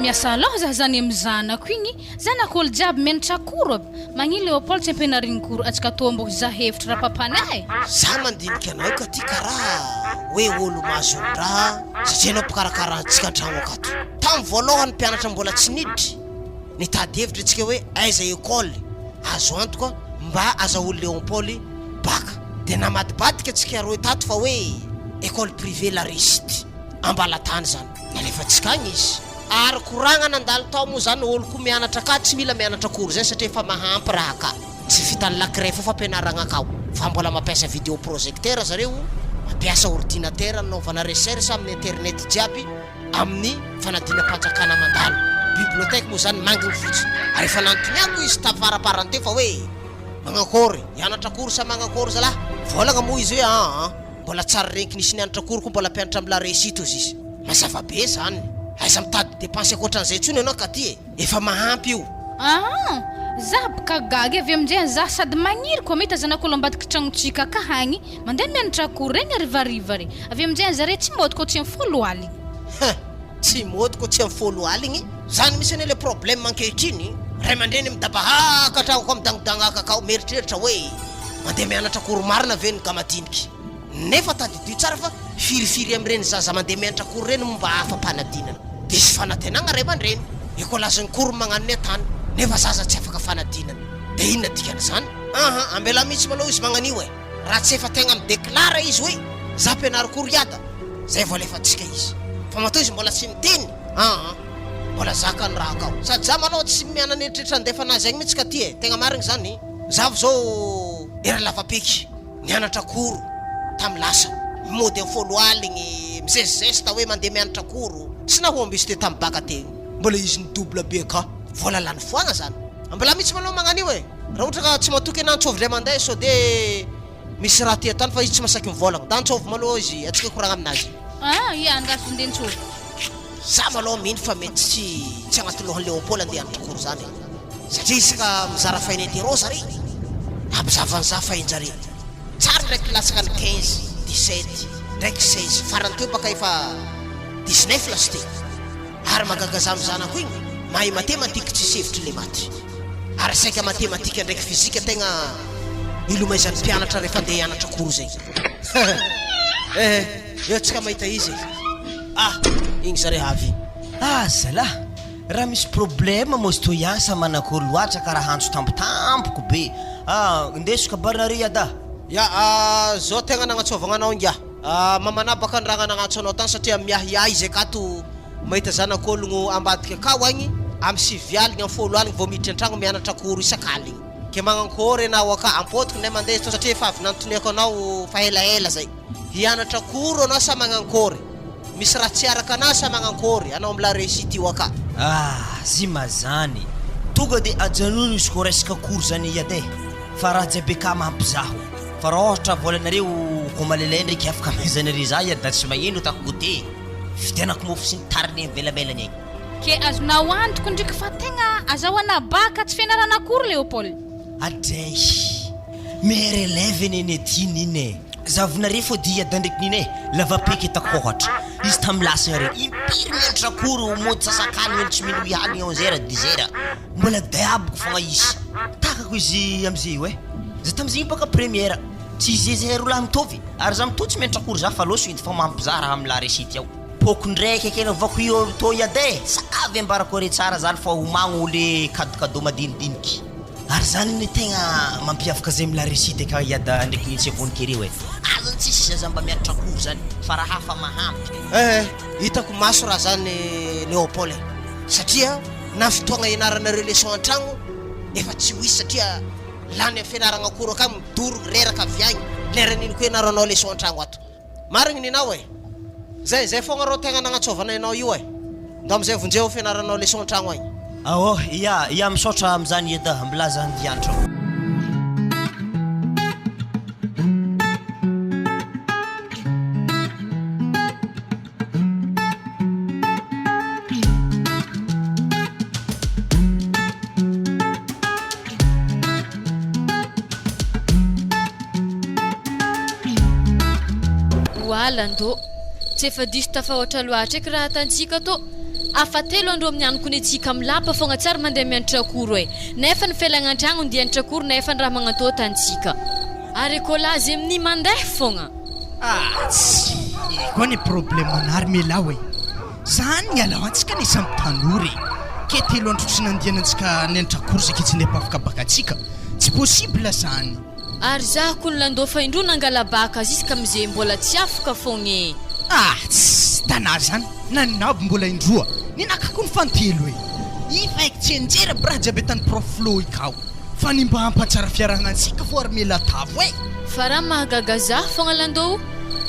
miasa loha zah zany am'zanako igny zanako olo jiaby mianatra koro aby magnino Léopold tsy ampianariny koro atsika tombo zah hevitra raha papanahy za mandinika anao ka ty karaha hoe olo mahazondraha satria anao mpikarakarahantsika antragno akato tamin'ny voalohany mpianatra mbola tsy niditry nitady hevitra antsika hoe aiza ekôly azo antoka mba azaholy Léopold baka dia namadibadika antsika roe tato fa hoe école privée la réussite ambalatany zany nalefa tsika agny izy ary koragna nandalo tao moa zany olo ko mianatra ka tsy mila mianatra koro zay satria efa mahampy raha ka tsy vitan'ny lakray fa fampianaragna akao fa mbola mampiasa vidéo projecteur zareo mampiasa ordinateur anaovana recherche amin'ny internet jiaby amin'ny fanadina-panjakana mandalo bibliothèque moa zany manginy fotsiny ary efa nantoniako izy tafaraparante fa hoe magnakory ianatra koro sa magnakory zalahy volagna moa izy hoe mbola tsara renky nisy nianatra koro ko mbola mpianatra amin'ny la réussite ozy izy mazava be zany aiza mitady dépense akoatran'izay tsony ianao ka ty efa mahampy io zah boka gagy avy amin'izay zah sady magniry koa mahita zanako olo ambadika tragnotsika ka hagny mandeha mianatra koro regny arivariva re avy amin'izay zare tsy mody ko tsy amin'ny folo aligny tsy mody ko tsy amin'ny folo aligny zany misy ane le problème ankehitriny ray aman-dreny midabahaka atragno ko midangodangaka akao meritreritra hoe mandeha mianatra koro marina ve ny gamadiniky nefa tadidio tsara fa firifiry am'ireny zaza mandeha mianatra koro reny momba hafa-panadinana dia sy fanantenagna ray aman-dreny ekolazany koro magnano ny atany nefa zaza tsy afaka fanadinana dia inona dikana zany ambela mihitsy maloha izy magnanio raha tsy efa tegna mideklara izy hoe za mpianary koro iada zay voalefantsika izy fa matoa izy mbola tsy miteny mbola zaka ny raha akao sady za manao tsy mianany eritreritra andefa anazy agny mihitsy ka ty tegna marigny zany zavo zao era lavapiky nianatra koro tam lasa mody amin'ny folo aligny mizezizesta hoe mandeha mianatra koro sy nahomby izy te tamin'ny baka tegny mbola izy ny double be ka vola lany foagna zany mbola mihitsy manao magnanio raha ohatra ka tsy matoky anantsovy le mandeha so de misy raha ty atany fa izy tsy masaky mivolagna da antsovy maloha izy atsika koragna aminazy andasondentsovy za maloha mihiny fa mety tsy agnaty lohan'ny Léopold andeha anatra koro zany satria isaka mizara faina intero zare abizavanza fahinjare tsara ndraiky lasaka ny 15 17 ndraiky 16 farany teo baka efa 19 lasy te ary magagaza amin'ny zanako igny mahay matematika tsy sevitry le maty ary saika matematika ndraiky fizika tegna ilomaizan'ny mpianatra rehefa andeha hianatra koro zay eo tsika mahita izy igny zare havy zalahy raha misy problème mozy to iasa manakoro loatra ka raha handro tampotampoko be indesika barnari ada zao tegna nagnatsovagna anao inga mamana baka ny raha nagnatso anao tany satria miahiahy izy akato mahita zanak'ologno ambadika akao agny amin'ny 7 aligny amin'ny folo aligny vao miditra an-tragno mianatra koro isakaligny ke magnakory anao aka ampotiko nay mandeha satria efa avy nantoniako anao fa elaela zay hianatra koro anao sa magnakory misy raha tsy araka anazy sa magnakory anao amin'ny la réussite io aka zy mazany tonga dia ajanony izy ko resaka koro zany iade fa raha jiaby ka mampizaho fa raha ohatra volanareo ko malelay ndraiky afaka mezanare za iady da tsy maheno tako gote fitenako mofo sy ny tariny mivelamelany agny ke azonao antoko ndraiky fa tegna azahoana baka tsy fianarana koro Léopold adray mere eleve neny adiny iny zavonare fo dia da ndraiky niny lavapeky tako ohatra izy tamin'ny lasagna re impiry mianatra koro mody sasakany melo tsy mino ihany 11h 10h mbola diaboko fogna izy takako izy am'izay io za tam'izay baka première tsy izy zay rola mitovy ary za mitotsy mianatra koro za fa loso iny fa mampizara amin'ny la réussite ao poko ndraiky akena vako io to iade sakavy ambarakore tsara zany fa homagno le kadokado madinidiniky ary zany ny tegna mampiavaka zay amin'ny la réussite ka iada ndraiky nitsy avonikere azany tsisy zaza mba mianatra koro zany fa raha hafa mahampy hitako maso raha zany Léopold satria na fotoagna ianaranareo leçon an-tragno efa tsy hoisy satria lany amin'ny fianaragna koro aka midorogny reraka avy agny leran'iny koa ianaranao leçon an-tragno ato marigny ninao zay fogna rô tegna nagnatsovana ianao io nda am'izay vonjeo fianaranao leçon an-tragno agny ia misaotra am'izany eda mbilaza ny dianatra Lando tsy efa diso tafahoatra loatra eky raha atansika to afatelo andro amin'ny aniko ny tsika milapa fogna tsara mandeha mianatra akoro e nefa ny fialangan-tragno dia anatra akoro nefa ny raha magnatao tantsika ary kolazy amin'ny mandeha fogna tsy koa ny problemanary melao e zany ny alao antsika ny samy tanory ke telo andro tsy nandianantsika nianatra akoro zaka tsy nefa afaka bakatsika tsy possible zany ary zaho ko ny landao fa indro nangalabaka azy izy ka amizay mbola tsy afaka fogna tsy tanà zany naninabo mbola indroa ny nakako ny fantelo e ifa eky tsy enjera braha jiaby tany prof flo ikao fa ny mba hampatsara fiaragnantsika fo ary mela tavo e fa raha mahagaga zaho fogna landao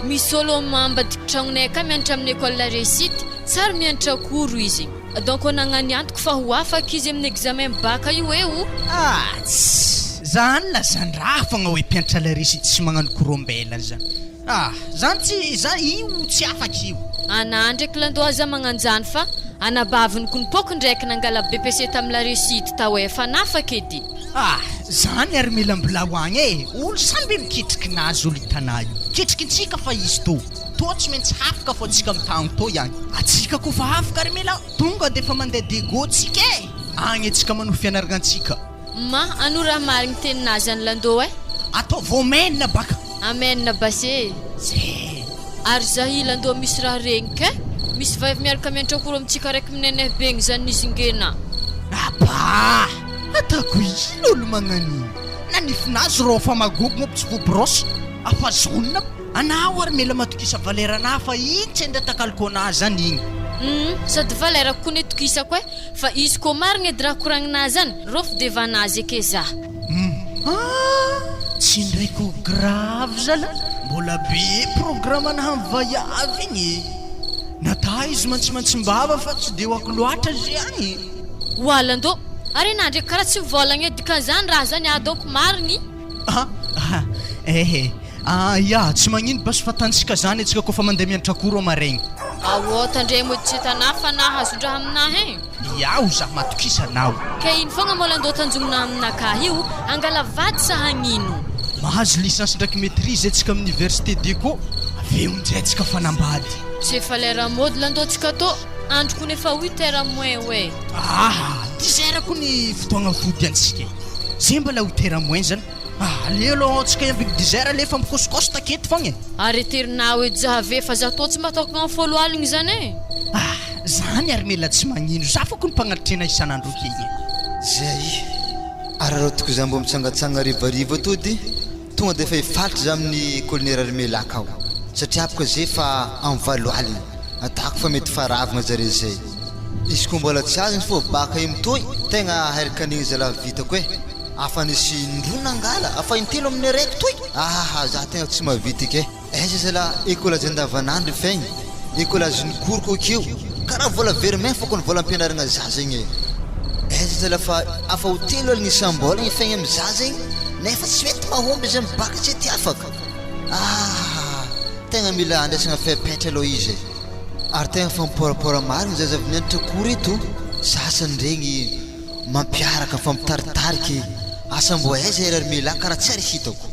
misy olo mambadiky tragnonay ka mianatra amin'ny école réussite tsara mianatra akoro izy donc nagnany antoko fa ho afaka izy amin'ny examen baka io eo zany lazany raha fogna hoe mpianatra la réussite sy magnano korombelany zany zany tsy za io tsy afaka io ana ndraiky landao aza magnanjany fa anabaviny ko nipoko ndraiky nangala BPC tamin'ny la réussite tao e fa nafaka edy zany ary mila mbola hoagny e olo samby mikitriky nazy olo hitanà io kitrikintsika fa izy to tsy maintsy afaka fô tsika mitagno to ihany atsika ko fa afaka ary mila tonga de fa mandeha dego tsika e agny atsika manao fianaragnantsika ma ano raha marigny teninazy any landao e atao vomenina baka amenina base ary zah i landao misy raha regnike misy vaiva miaraka mianatra akoro amintsika raiky mineneh begny zany nizingena aba ataoko ino olo magnan'ino na nifinazy rô fa magogona tsy vobrosy afa zonina anao ary mila matokisa valerana fa iny tsy enda takalikonazy zany igny sady valera ko ny tokisako e fa izy ko marigny edy raha koragninazy zany rofo devanazy ake zah tsy ndraiko grave zala mbola be programme nahamby vaiavy igny nata izy mantsimantsim-bava fa tsy de hoako loatra zy agny landao ary na ndraiky karaha tsy volagna edy ka zany raha zany donc marigny ya tsy magnino basy fa tansika zany atsika koa fa mandeha mianatra akoro amaregny tandray mody tsy hitanà fa nahazondraha aminahy e iaho za matokisanao ka iny fogna moa landao tanjomina aminakah io angala vady sa hagnino mahazo licence ndraiky maîtrise atsika amin'ny université deco aveo aminjay atsika fanambady tsy efa lera mody landao atsika to andro ko nefa 8 heures moins oe 10 heures ko ny fotoagna vody antsika zay mbala 8 heures moins zany aleo aloha atsika ambiny 10 heures lefa mikosokosy takety fogna e areterinao edy zahave fa za to tsy matokagna amin'ny folo aligny zany e zany ary mela tsy magnino za fa ko ny mpagnatritrena isan'andro akegny zay ary raha toko za mbo mitsangatsanga rivariva tody tonga de efa hifaritry za amin'ny colonera ary melaka ao satria apoko zay fa amin'ny valo aligny atako fa mety faravagna zare zay izy ko mbola tsy azony fô baka imitoy tegna harikanigny zalahy vitako e afa nisy ndrona angala afa intelo amin'ny araiky toy za tegna tsy mavita ke aiza zala école azy andavanandro faigny école azy ny koroko akeo karaha vola vermain fa ko ny vola ampianaragna zaza igny aiza zala fa afa hotelo aligny isam-bola igny faigny amin'ny zaza igny nefa tsy mety mahomby izy amin'ny baka tsy ty afaka tegna mila andraisagna fepetra aloha izy ary tegna fa miporapora marigny zaza avy mianatra kory eto sasany regny mampiaraka fa mitaritarika asa mbo aiza ary mila karaha tsy ary hitako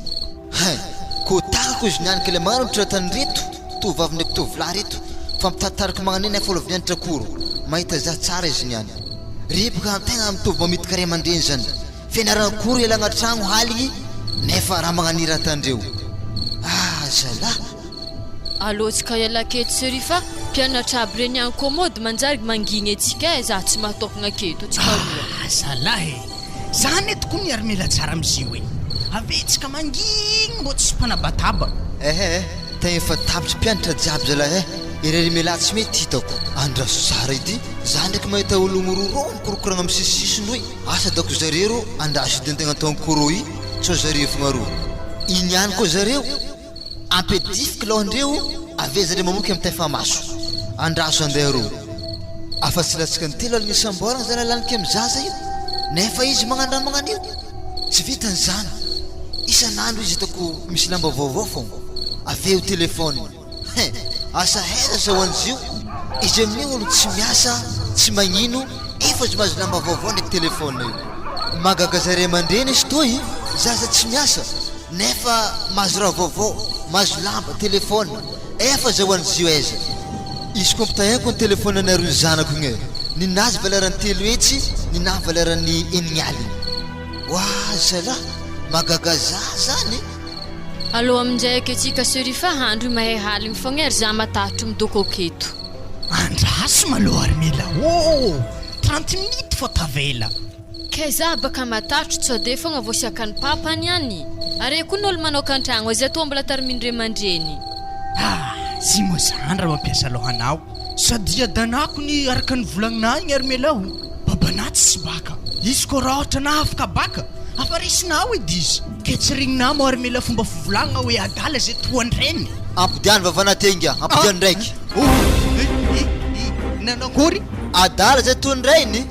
ko takako izy nianika le magnano tratany reto tovavy ndraiky tovolahy reto fa mitaritarika magnano eny efa olo avy nianatra koro mahita za tsara izy niany riboka tegna mitovy mamitika ray aman-dreny zany fianarana kory elagna tragno haligny nefa raha magnanira tandreo zala alotsika ialaketo sery fa mpianatra aby reny any commode manjary mangigny atsika e za tsy mahatokagna aketo tsika zalahy zany etoko ny ary mila tsara amizio e avetsika mangigny mbô tsy mpanabataba tegna efa tapitry mpianatra jiaby zalahy irery mela tsy mety hitako andraso tsara edy za ndraiky mahita olo mororo mikorokoragna amin'ny sisisisindroy asa dako zareo andraso edy antegna atao koro i tsao zareo fogna ro iny ihany koa zareo ampedifiky lohandreo ave zareo mamoky amin'ny taifa maso andraso andeha ro afa tsy latsika ny telo aligny isambolagna zany alaniko amin'ny zaza io nefa izy magnano raha magnano io tsy vitany zany isan'andro izy hitako misy lamba vaovao fogna aveo telefôny asa haiza zao an'izio izy amin'io olo tsy miasa tsy magnino efa izy mahazo lamba vaovao ndraiky telefôny io magaga zare aman-dreny izy toy zaza tsy miasa nefa mahazo raha vaovao mahazo lamba telefôny efa zao an'izio aiza izy koa mpitahako ny telefonanareo ny zanako igny ninazy valerany 3 hetsy ninahy valerany 9 aliny oa zalahy magagaza zany aloha amin'izay aketsika serifa handro mahay haligny fogna ery za matahatra midoko aketo andraso maloha Armila 30 minutes fô tavela ke za baka matahatra tsode fogna voasiakany papany any are koa n'olo manao antragno azy atao mbola tarimindre mandreny zy moa zany raha mampiasa lohanao sady adanako ny araka ny volagninay igny Armila babanahy tsy baka izy koa raha ohatra na afaka baka afaresinao edy izy ke tsy rignina mo Armila fomba fivolagna hoe adala zay toandreny ampidiany vavanatenga ampidiany ndraiky nanakory adala zay toandrainy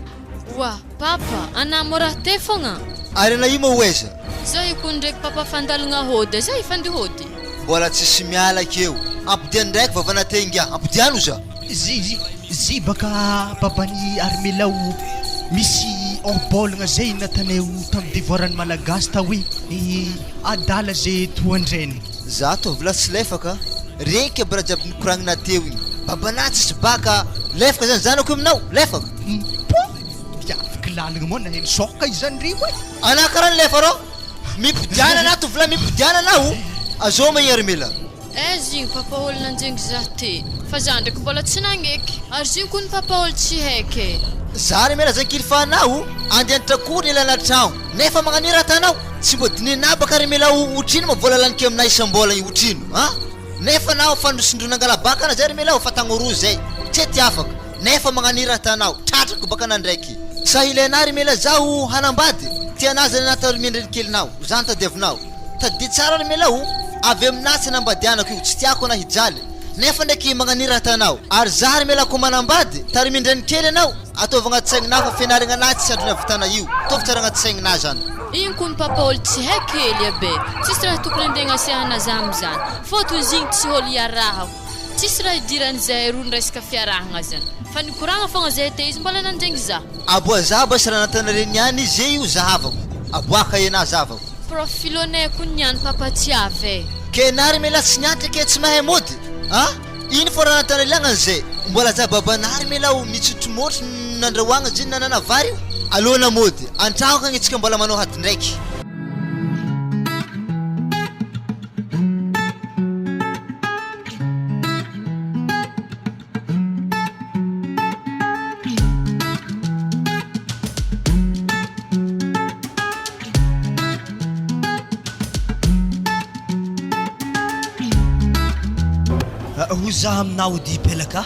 wa papa anamora te fogna arena io moa oeza za iko ndraiky papa fandalagna hody za ifandi hody mbola tsisy miala keo ampidiany ndraiky vavanatenga ampidiany o za zy baka babany Armila misy embolagna zay nataneo tamin'ny devoirany malagasy ta hoe adala zay toandreny za tovila tsy lefaka reky aby raha jiaby nikoragnina teo igny babanahy tsisy baka lefaka zany zanako aminao lefaka afaka lalagna moa na soka izany ry hoe anah karaha lefa rô mipidiana anah tovila mipidiana anao azao ma Armila zigny papa olo nanjengy za te fa za ndraiky mbola tsy nagneky ary zigny koa ny papa olo tsy haiky za Armila zay kilifanao andehanitra kory ilana tragno nefa magnanira tanao tsy mbo dinina baka Armila otrino ma vola lanike aminay isam-bola io otrino nefa nao fandrosindronangala baka na zay Armila fa tagno zay tsy ty afaka nefa magnanira tanao tratrako baka nandraiky sa ilaina Armila zaho hanambady tianazy anata mindreny kelinao zany tadiavinao tadi tsara Armila avy aminazy hanambadianako io tsy tiako na hijaly nefa ndraiky magnanira tanao ary za Armila ko manambady tarimindreny kely anao ataovagna atsaigninao fa fianaragna anazy tsy androny avitana io tovy tsara agnaty saigninah zany igny koa ny papa olo tsy haiko hely abe tsisy raha tokony andeha agnasehana za am'zany fôtony zigny tsy olo iarahako tsisy raha idiran'izay roa ny resaka fiarahagna zany fa nikoragna fogna zay te izy mbola nandraigny za aboa za basy raha natanareny ihany zay io zahavako aboaka enah zavako profilonay koa niany papa tsy avy ke na Armila tsy niantra ke tsy mahay mody iny fô raha natanaliagna zay mbola za babana Armila mitsotrimotry nandrahoagna ziny nanana vary io alona mody antragno kagny itsika mbola manao hady ndraiky ho za aminao ody pelaka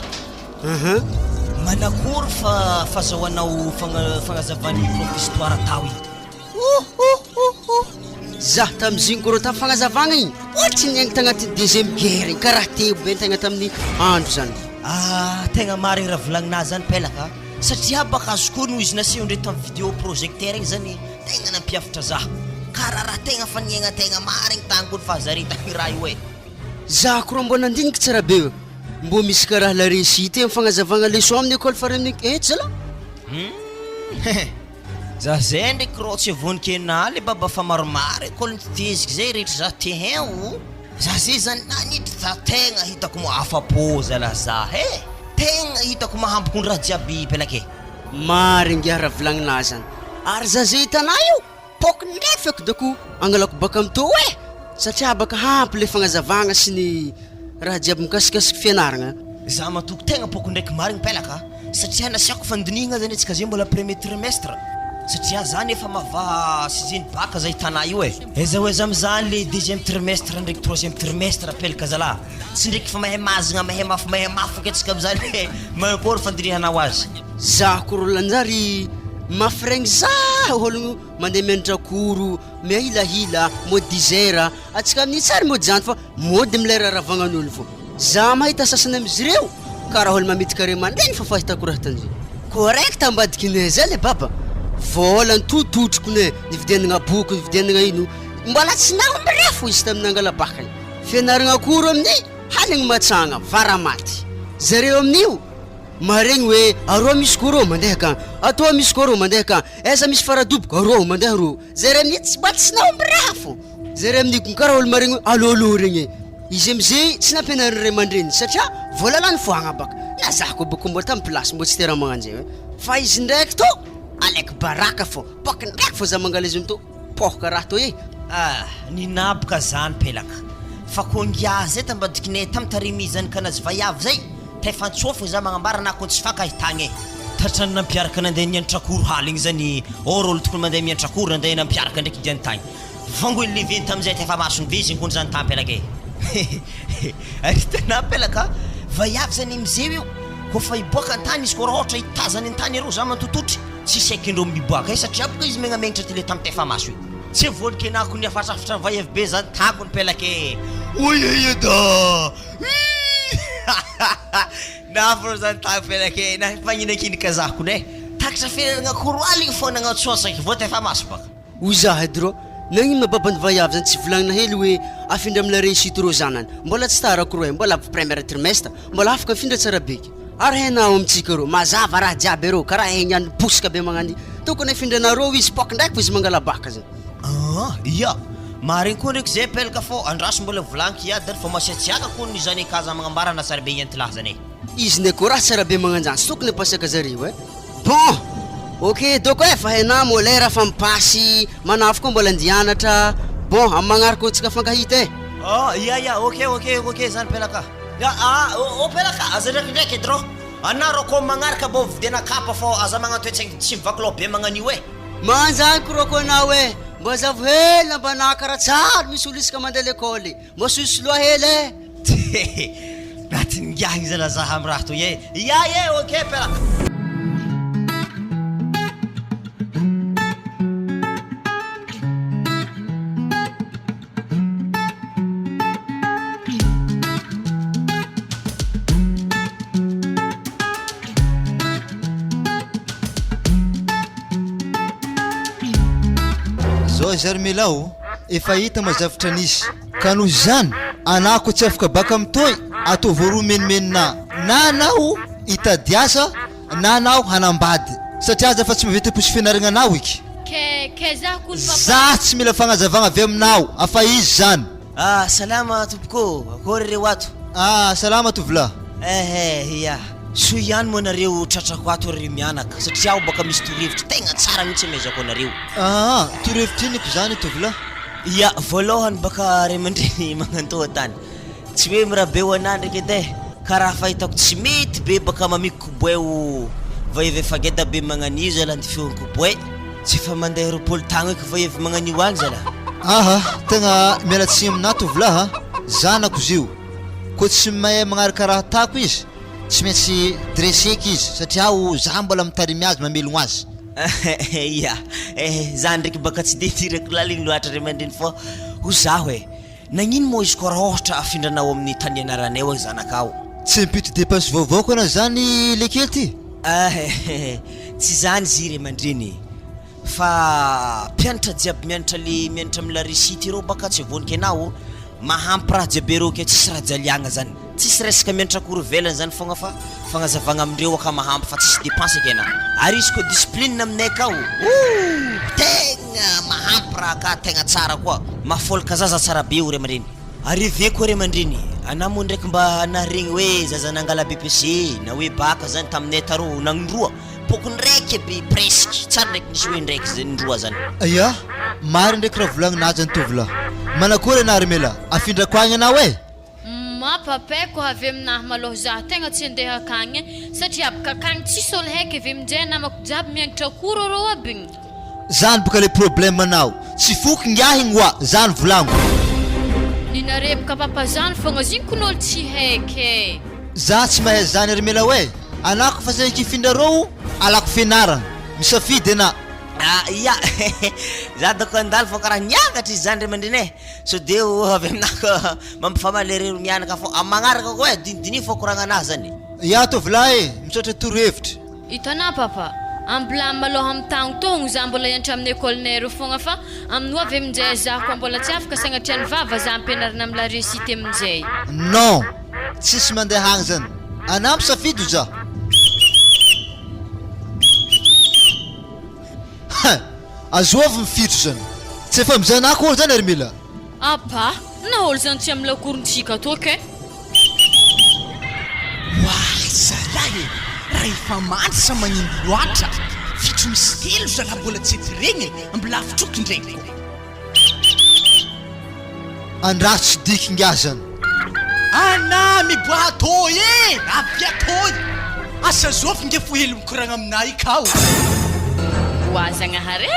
manakory fa fahazahoanao fagnazavany histoire tao iny za tam'zigny korô ta fagnazavagna igny ohatsy niaingy tagnaty deuxième guerre igny karaha teo be tegna tamin'ny andro zany tegna marigny raha volagninah zany pelaka satria baka azoko noho izy naseho ndre tamin'ny vidéo projecteur igny zany tegna nampiafatra za karaha raha tegna fa niaigna tegna marigny tagny koa ny fahazaretany raha io za korô mbô nandiniky tsara be mbô misy karaha la réussite amin'ny fagnazavagna leçon amin'ny école farany zala za zay ndraiky rô tsy avonikenah le baba fa maromaro école niteziky zay rehetra za te hain za zay zany nanidry za tegna hitako mo afapo zala za tegna hitako mahamboko ny raha jiaby pelake marigny raha volagninah zany ary za zay hitanah io pôky ndraiky feky dako angalako baka amito satria baka hampy le fagnazavagna sy ny raha jiaby mikasikasiky fianaragna za matoko tegna pôko ndraiky marigny pelaka satria nasiako fandinihagna zany atsika zay mbola premier trimestre satria zany efa mava sixième baka za hitanah io eza oeza am'zany le deuxième trimestre ndraiky troisième trimestre pelaka zala tsy ndraiky fa mahay mazagna mahay mafaka atsika am'zany makory fandinihanao azy za korolanjary mafiraigny za ologno mandeha mianatra koro miahilahila mody 10 heures atsika amin'ny tsary mody zany fa mody milera ravagnan'olo fô za mahita sasany am'izy reo karaha olo mamity kare mandraigny fa fahitako raha tanzay correct ambadikinay zay le baba vola ntototroko ne nividianagna boky nividianagna ino mbola tsy naombra fo izy tamin'ny angalabaka igny fianaragna koro amin'ny haligny matsagna varamaty zareo amin'io maregny hoe aroa misy koro mandeha akagny atoa misy koro mandeha akagny eza misy faradoboko aroa mandeha ro zare amin'ny tsy mba tsy naombra fo zare amin'ny karaha olo maregny hoe alôlô regny izy am'zay tsy nampianarin'ny ray aman-dreny satria vola lany foagna baka lazako boko mbola tamin'ny plasy mbo tsy tera magnanjay hoe fa izy ndraiky to alaiky baraka fô boka ndraiky fô za mangala izy to poka raha to e ninapaka zany pelaka fa kongia zay tambadikinay tam tarimizany kanazy vayavy zay tefantsofa za magnambara na kon tsy fakahitagny tatrany nampiaraka nandeha niantrakoro haligny zany orolo tokony mandeha miantrakoro nandeha nampiaraka ndraiky diantagny vango leveny tamizay tefa masony veziny kony zany tampelaka e aritana pelaka vayavy zany mizeo io kofa iboaka antany izy ko raha ohatra hitazany antany arô za mantototry tsy saikindreo miboaka satria boka izy megnamenitra tyle tam tefa maso io tsy volikenako ny afatrafatra vayavy be zany takony pelaka e oyeda nafro zany tak pelaka e na fagninakinika zako ne takatra firenagna koroaligny fô nagnatsosaky vao tefa maso baka hoy za edy rô nagnino mababany vayavy zany tsy volagnina hely hoe afindra amila réussite rô zanany mbola tsy tarako rô e mbola premier trimestre mbola afaka afindra tsara beky ary hainao amitsika rô mazava raha jiaby rô karaha haigny posika be magnany tokony afindranarô izy poka ndraiky izy mangala baka zany ia marigny koa ndraiky zay pelaka fô andraso mbola volanky ia dany fa masiatsiaka kony zany akaza magnambara na tsara be iantilahy zany e izy ndray koa raha tsara be magnanjany sy tokony apasiaka zareo e bon ok doko e fa haina molera fa mipasy manafo koa mbola andianatra bon amin'ny magnaraka tsika fankahita e ia ok zany pelaka o pelaka aza ndraikindraiky edy rô anaro ko magnaraka mbô videna kapa fô aza magnatoetsaigny tsy mivakilao be magnan'io e manjany koroko anao e mbo zavo hely nambana karaha tsara misy olo isaka mandeha lekôly mbo sosoloa hely e natingiahigny zala zaha amy raha toy e ia ok pelaka zao zarmelao efa hita mazavatra nisy ka noho zany anako tsy afaka baka amitoy atao voaromenimena na anao hitadiasa na anao hanambady satria aza fa tsy mavety posy fianaragna anao iky ke za kony za tsy mila fagnazavagna avy aminao afa izy zany salama tompoko akory reo ato salama tovolahy ia so ihany moa nareo tratrako ato reo mianaka satria aho baka misy torevitra tegna tsara mihitsy amezako anareo torevitra iniko zany tovolahy ia voalohany baka ray aman-dreny magnantoa tany tsy hoe mirabe ho anah ndraiky edy e karaha fahitako tsy mety be baka mamiko koboeo vaivy fageda be magnan'io zala andifiony koboe tsy efa mandeha roapolo tagno eky vaivy magnan'io agny zala tegna mialatsiny aminahy tovolahy zanako zio ko tsy mahay magnaraka raha tako izy tsy maintsy dresseky izy satria aho za mbola mitarimy azy mamelogno azy ia za ndraiky baka tsy de tirako laligny loatra ray aman-dreny fô ho zaho e nagnino moa izy koa raha ohatra afindranao amin'ny tany ianaranay hoe zanakao tsy mipity dépense vaovao koa na zany le kely ty tsy zany zy ray aman-dreny fa mpianatra jiaby mianatra amila réussite reo baka tsy vonika anao mahampy raha jiaby reo ke tsisy raha jaliagna zany tsisy resaka mianatra kory velany zany fogna fa fagnazavagna amindreo aka mahampy fa tsisy dépense eky ana ary izy koa discipline aminay akao tegna mahampy raha ka tegna tsara koa mafolaka zaza tsara be o ray aman-dreny ary ve koa ray aman-dreny ana moa ndraiky mba naregny hoe zaza nangala BPC na hoe baka zany taminay taro nagnindroa pokony raiky be presque tsara ndraiky nisy hoe ndraiky zany ndroa zany ia mary ndraiky raha volagninazy any tovolahy manakory anary mela afindrako agny anao e mapapeko avy aminahy maloha za tegna tsy andeha akagny satria abaka akagny tsisy olo haiky avy aminjay namako jiaby miagnatra koro rô abigny zany boka le problème anao tsy foky ngiahigny oa zany volagno ninarebaka papa zany fogna zinkon'olo tsy haiky za tsy mahay zany ary mela hoe anako fa zay kifindrarô alako fianaragna misafidy ana ia za dako andalo fô karaha niakatra izy zany ray aman-dreny e so de avy aminako mampifamalerero mianaka fô amin'ny magnaraka koa e dinidini fô koragnanahy zany ia tovolahy misaotra torohevitra hitanà papa ambilamy maloha amin'ny tagno togno za mbola hianatra amin'ny écolenay reo fogna fa amin'ny avy aminjay za koa mbola tsy afaka sagnatriany vava za ampianarana amila réussite aminjay non tsisy mandeha agny zany anao misafidy za azoavy mifitro zany tsy efa mizanako olo zany ary mila apa na olo zany tsy amila korontsika toke zalahy raha efa mandry magnino loatra fitro misy telo zalahy mbola tsy ety regny mbola afitroky ndraiky andratsy dikingazany ana miboato e aviatoy asa zofy nge fo hely mikoragna aminay ikao oazagnahare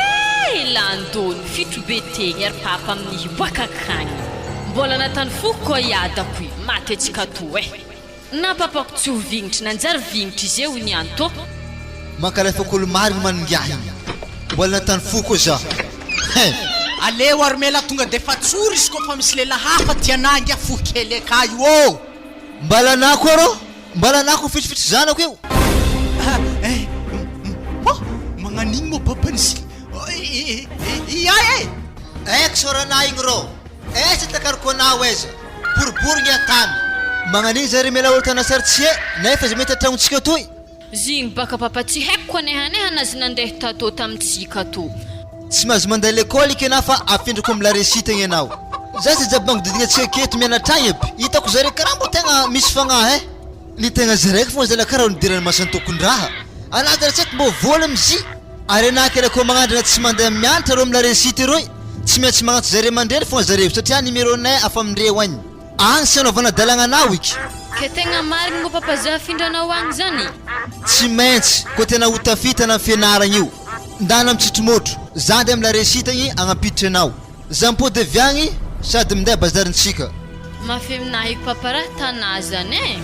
landony fitro be tegny ary papa amin'ny hiboakakagny mbola natany foko koa iadako i maty atsika to na papako tsy ho vignitry nanjary vignitry izy eo nianto mankalefakolo marigny manongiahiny mbola natany foko za aleo ary mela tonga de fa tsory izy kofa misy lela hafa tianangy afo kely akay ô mbalanako arô mbalanako fitrifitry zanako eo magnanigny mo babanisy iae aiko sorana igny rô esa takariko anao eza boriborigny atany magnanigny zare mela olo tanasaritsy nefa za mety atragnontsika toy zigny baka papa tsy haiko anehaneha anazy nandeha tato tamitsika to tsy mahazo mandeha lekôly ikena fa afendrako amila resita igny anao za sy jaby magnodidina tsika keto mianatragny aby hitako zare karaha mbo tegna misy fagnahy ny tegna zaraiky fogna zala karaha nidirany masantokondraha anazy ratsaiky mbo vola amzy ary anaky raha koa magnandrina tsy mandeha mianatra reo amila resita eroy tsy maintsy magnantso zare mandreny fogna zareo satria numéronay afa amindreo agny agny sy anaovana dalagnanao iky ke tegna marigny mo papa za afindranao agny zany tsy maintsy koa tena ho tafitana amin'ny fianaragna io ndana mitsitrimotro za ndeha amila resita igny agnampiditra anao za mipody avy agny sady minday bazarintsika mafy aminahy iko papa raha tanà zany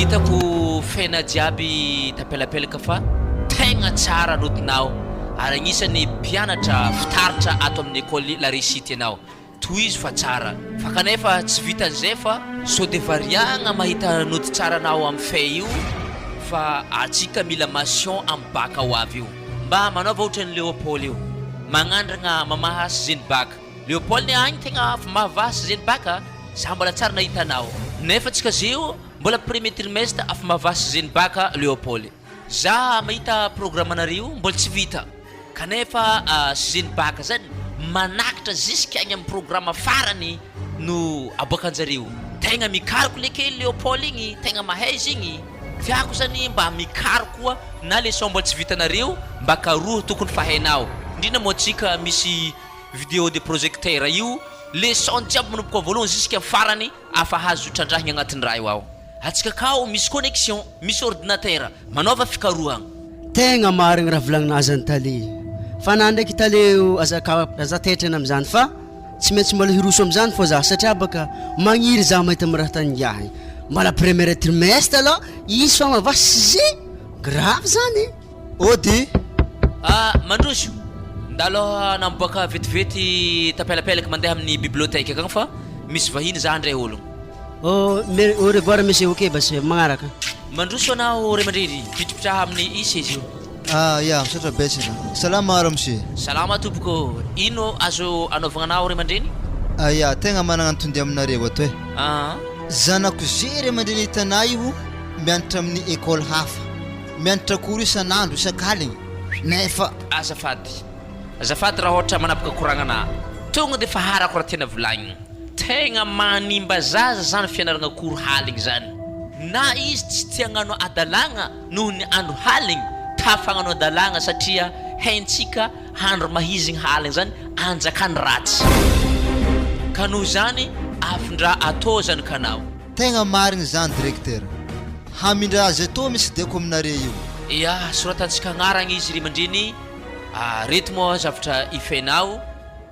hitako fena jiaby tapelapelaka fa tegna tsara notinao ary agnisan'ny mpianatra fitaratra ato amin'ny école la réussite ianao toy izy fa tsara fa kanefa tsy vita an'izay fa sao de variagna mahita noti tsara anao amin'ny fay io fa atsika mila mention amin'ny baka ho avy io mba manaova ohatran'ny Léopold io magnandragna mamahasy zeny baka Léopold ny agny tegna fa mahavasy zeny baka za mbola tsara nahita anao nefa tsika zeo mbola premier trimestre afa mahavasy zeny baka Léopold za mahita programmanareo mbola tsy vita kanefa zeny baka zany manakatra jusqu'à agny amin'ny programme farany no aboakanjareo tegna mikaroko kely Léopold igny tegna mahay izy igny tiako zany mba mikaroko koa na leçon mbola tsy vitanareo mba karoha tokony fahainao indrindra moa tsika misy vidéo de projecteur io leçon jiaby manomboka voalohany jusqu'à farany afa hazo trandrahigny agnatin'ny raha io ao atsika kao misy connexion misy ordinateur manaova fikarohagna tegna marigny raha volagnin'azy antale fa na ndraiky taleo aza tetrana am'izany fa tsy maintsy mbola hiroso am'izany fô za satria baka magniry za mahita amy raha tangiahy mbola premier trimestre aloha izy fa mavasy ze grave zany ody mandroso ndaloha namboaka vetivety tapelapelaka mandeha amin'ny bibliothèque akagny fa misy vahiny za ndray ologno au revoir monsieur ok bas magnaraka mandroso anao ray aman-dreny pitripitraha amin'ny isa izy io ya misaotra betsaka salama aro monsieur salama tompoko ino azo anaovagna anao ray aman-dreny ya tegna managna antondy aminareo ato zanako zery aman-dreny hitanay io mianatra amin'ny école hafa mianatra kory isan'andro isakaligny nefa azafady raha ohatra manapaka koragnana tonga de fa harako raha tena volagnina tegna manimba zaza zany fianaragna kory haligny zany na izy tsy tia hagnano adalagna noho ny andro haligny tafagnano adalagna satria haintsika handro mahizigny haligny zany anjakany ratsy ka noho zany afindra atao zany kanao tegna marigny zany directeur hamindra azy atao misy diako aminare io ya soratantsika agnaragna izy ry mandreny reto moa zavatra ifainao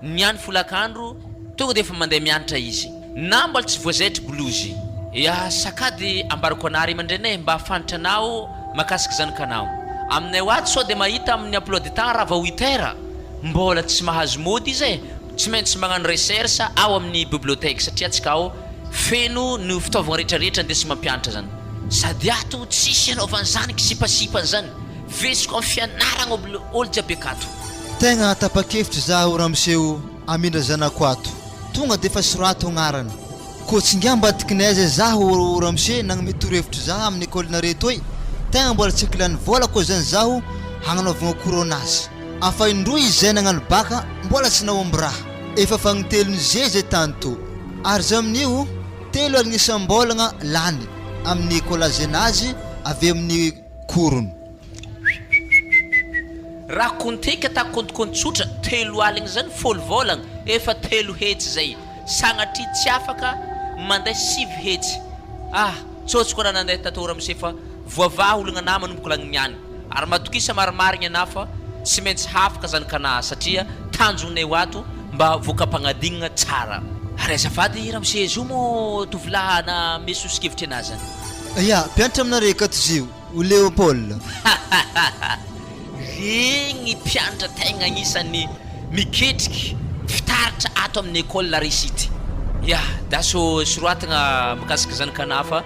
niany folakandro tonga de efa mandeha mianatra izy na mbola tsy voazaitry bolozy ya sakady ambarako anary mandreny mba afantatra anao makasiky zany kanao aminay oaty sao de mahita amin'ny emploi de temps raha va 8 heures mbola tsy mahazo mody izy tsy maintsy magnano recherche ao amin'ny bibliothèque satria tsika ao feno ny fitaovagna rehetrarehetra ndesy mampianatra zany sady ato tsisy anaovany zany kisipasipany zany vesiko amin'ny fianaragna olo jiaby akato tegna tapa-kevitry za ora amseo amindra zanako ato tonga de fa sorato agnarany ko tsy ngambatikinay zay zaho ramose nagnome torohevitro za amin'ny école-nareo toy tegna mbola tsy kilany vola koa zany zaho hagnanaovagna koronazy afa indroa izy zay nagnano baka mbola tsy naomby raha efa fagnitelony zay tany to ary za amin'io telo agnisam-bolagna lany amin'ny école-azy avy amin'ny korony raha kontika takontokontsotra telo aligny zany folo volagna efa telo hetsy zay sagnatria tsy afaka mandeha sivy hetsy tsotsiko raha nandeha tatora amse fa voavaha olagna na manomboko lagny niany ary matokisa marimarigny ana fa tsy maintsy hafaka zany kana satria tanjonay ato mba vokampagnadinana tsara ary azafady ramose zo mo tovilahana mesosokevitry anazy zany ya mpianatra aminareo katozio o Léopold regny mpianatra tegna agnisan'ny miketriky fitaritra ato amin'ny école la réussite ya daso soroatagna mikasika zany kana fa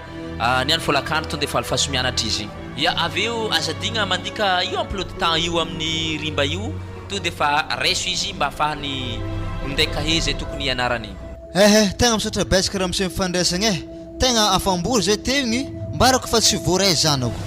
niany folakandro tonde efa alfaso mianatra izy ya aveo azadigna mandika io emploi de temps io amin'ny rimba io tonde efa reso izy mba afahany minday kahie zay tokony ianarany tegna misaotra betsaka raha mse mifandraisagna tegna afambory zay tegny mbarako fa tsy voaray zanako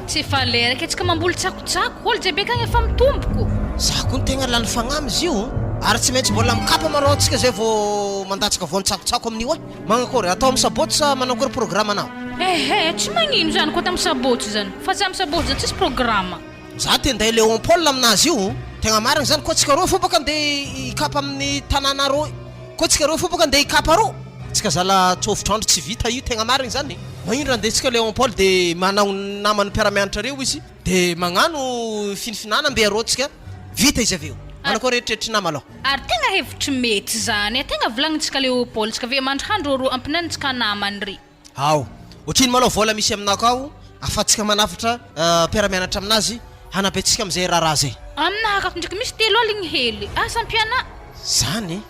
tsy falera ketsika mamboly tsakotsako olo jiaby akagny efa mitomboko za koa ny tegna lany fagnamy izy io ary tsy maintsy mbola mikapa marao antsika zay vao mandatsika voan-tsakotsako amin'io magnakory atao amin'ny sabotsy sa manakory programme anao tsy magnino zany koa tamin'ny sabotsy zany fa tsy amin'ny sabotsy zany tsisy programme za te nday Léon Paul aminazy io tegna marigny zany koa tsika roa fo baka andeha ikapa amin'ny tanàna roa koa tsika roa fo baka andeha ikapa roa tsika zala tsofitrandro tsy vita io tegna marigny zany magnino raha andesika Léon Paul de manao namany mpiaramianatra reo izy de magnano finifinana mbe arotsika vita izy aveo manako rehetrretry nama aloha ary tegna hevitry mety zany tegna volagnintsika Léopold tsika ve mandrohandro ro ampinanitsika namany ry ao otriny malao vola misy aminako ao afatsika manafatra mpiaramianatra aminazy hanapetsika am'izay raharaha zay aminahaka ndraiky misy telo aligny hely sampiana zany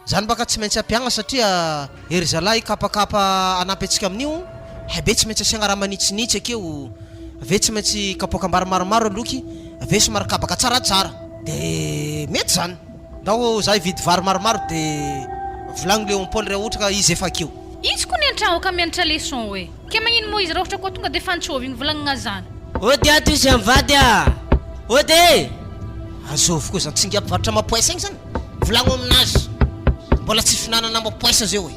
zany baka tsy maintsy ampiagna satria ery zalahy kapakapa anampetsika amin'io be tsy maintsy asiagna raha manitsinitsy akeo ave tsy maintsy kapoakambara maromaro aloky ave somary kabaka tsaratsara de mety zany ndao za hividy vary maromaro de volagny Léon Paul raha ohatra ka izy efa akeo izy koa ny antragno ka mianatra leçon hoe ke magnino moa izy raha ohatra koa tonga de fantsovigny volagnina zany ody ato izy amivady ody azovy koa zany tsy ngiapivaritra mapoesa igny zany volagno aminazy mbola tsy finanana mapoesa zay hoe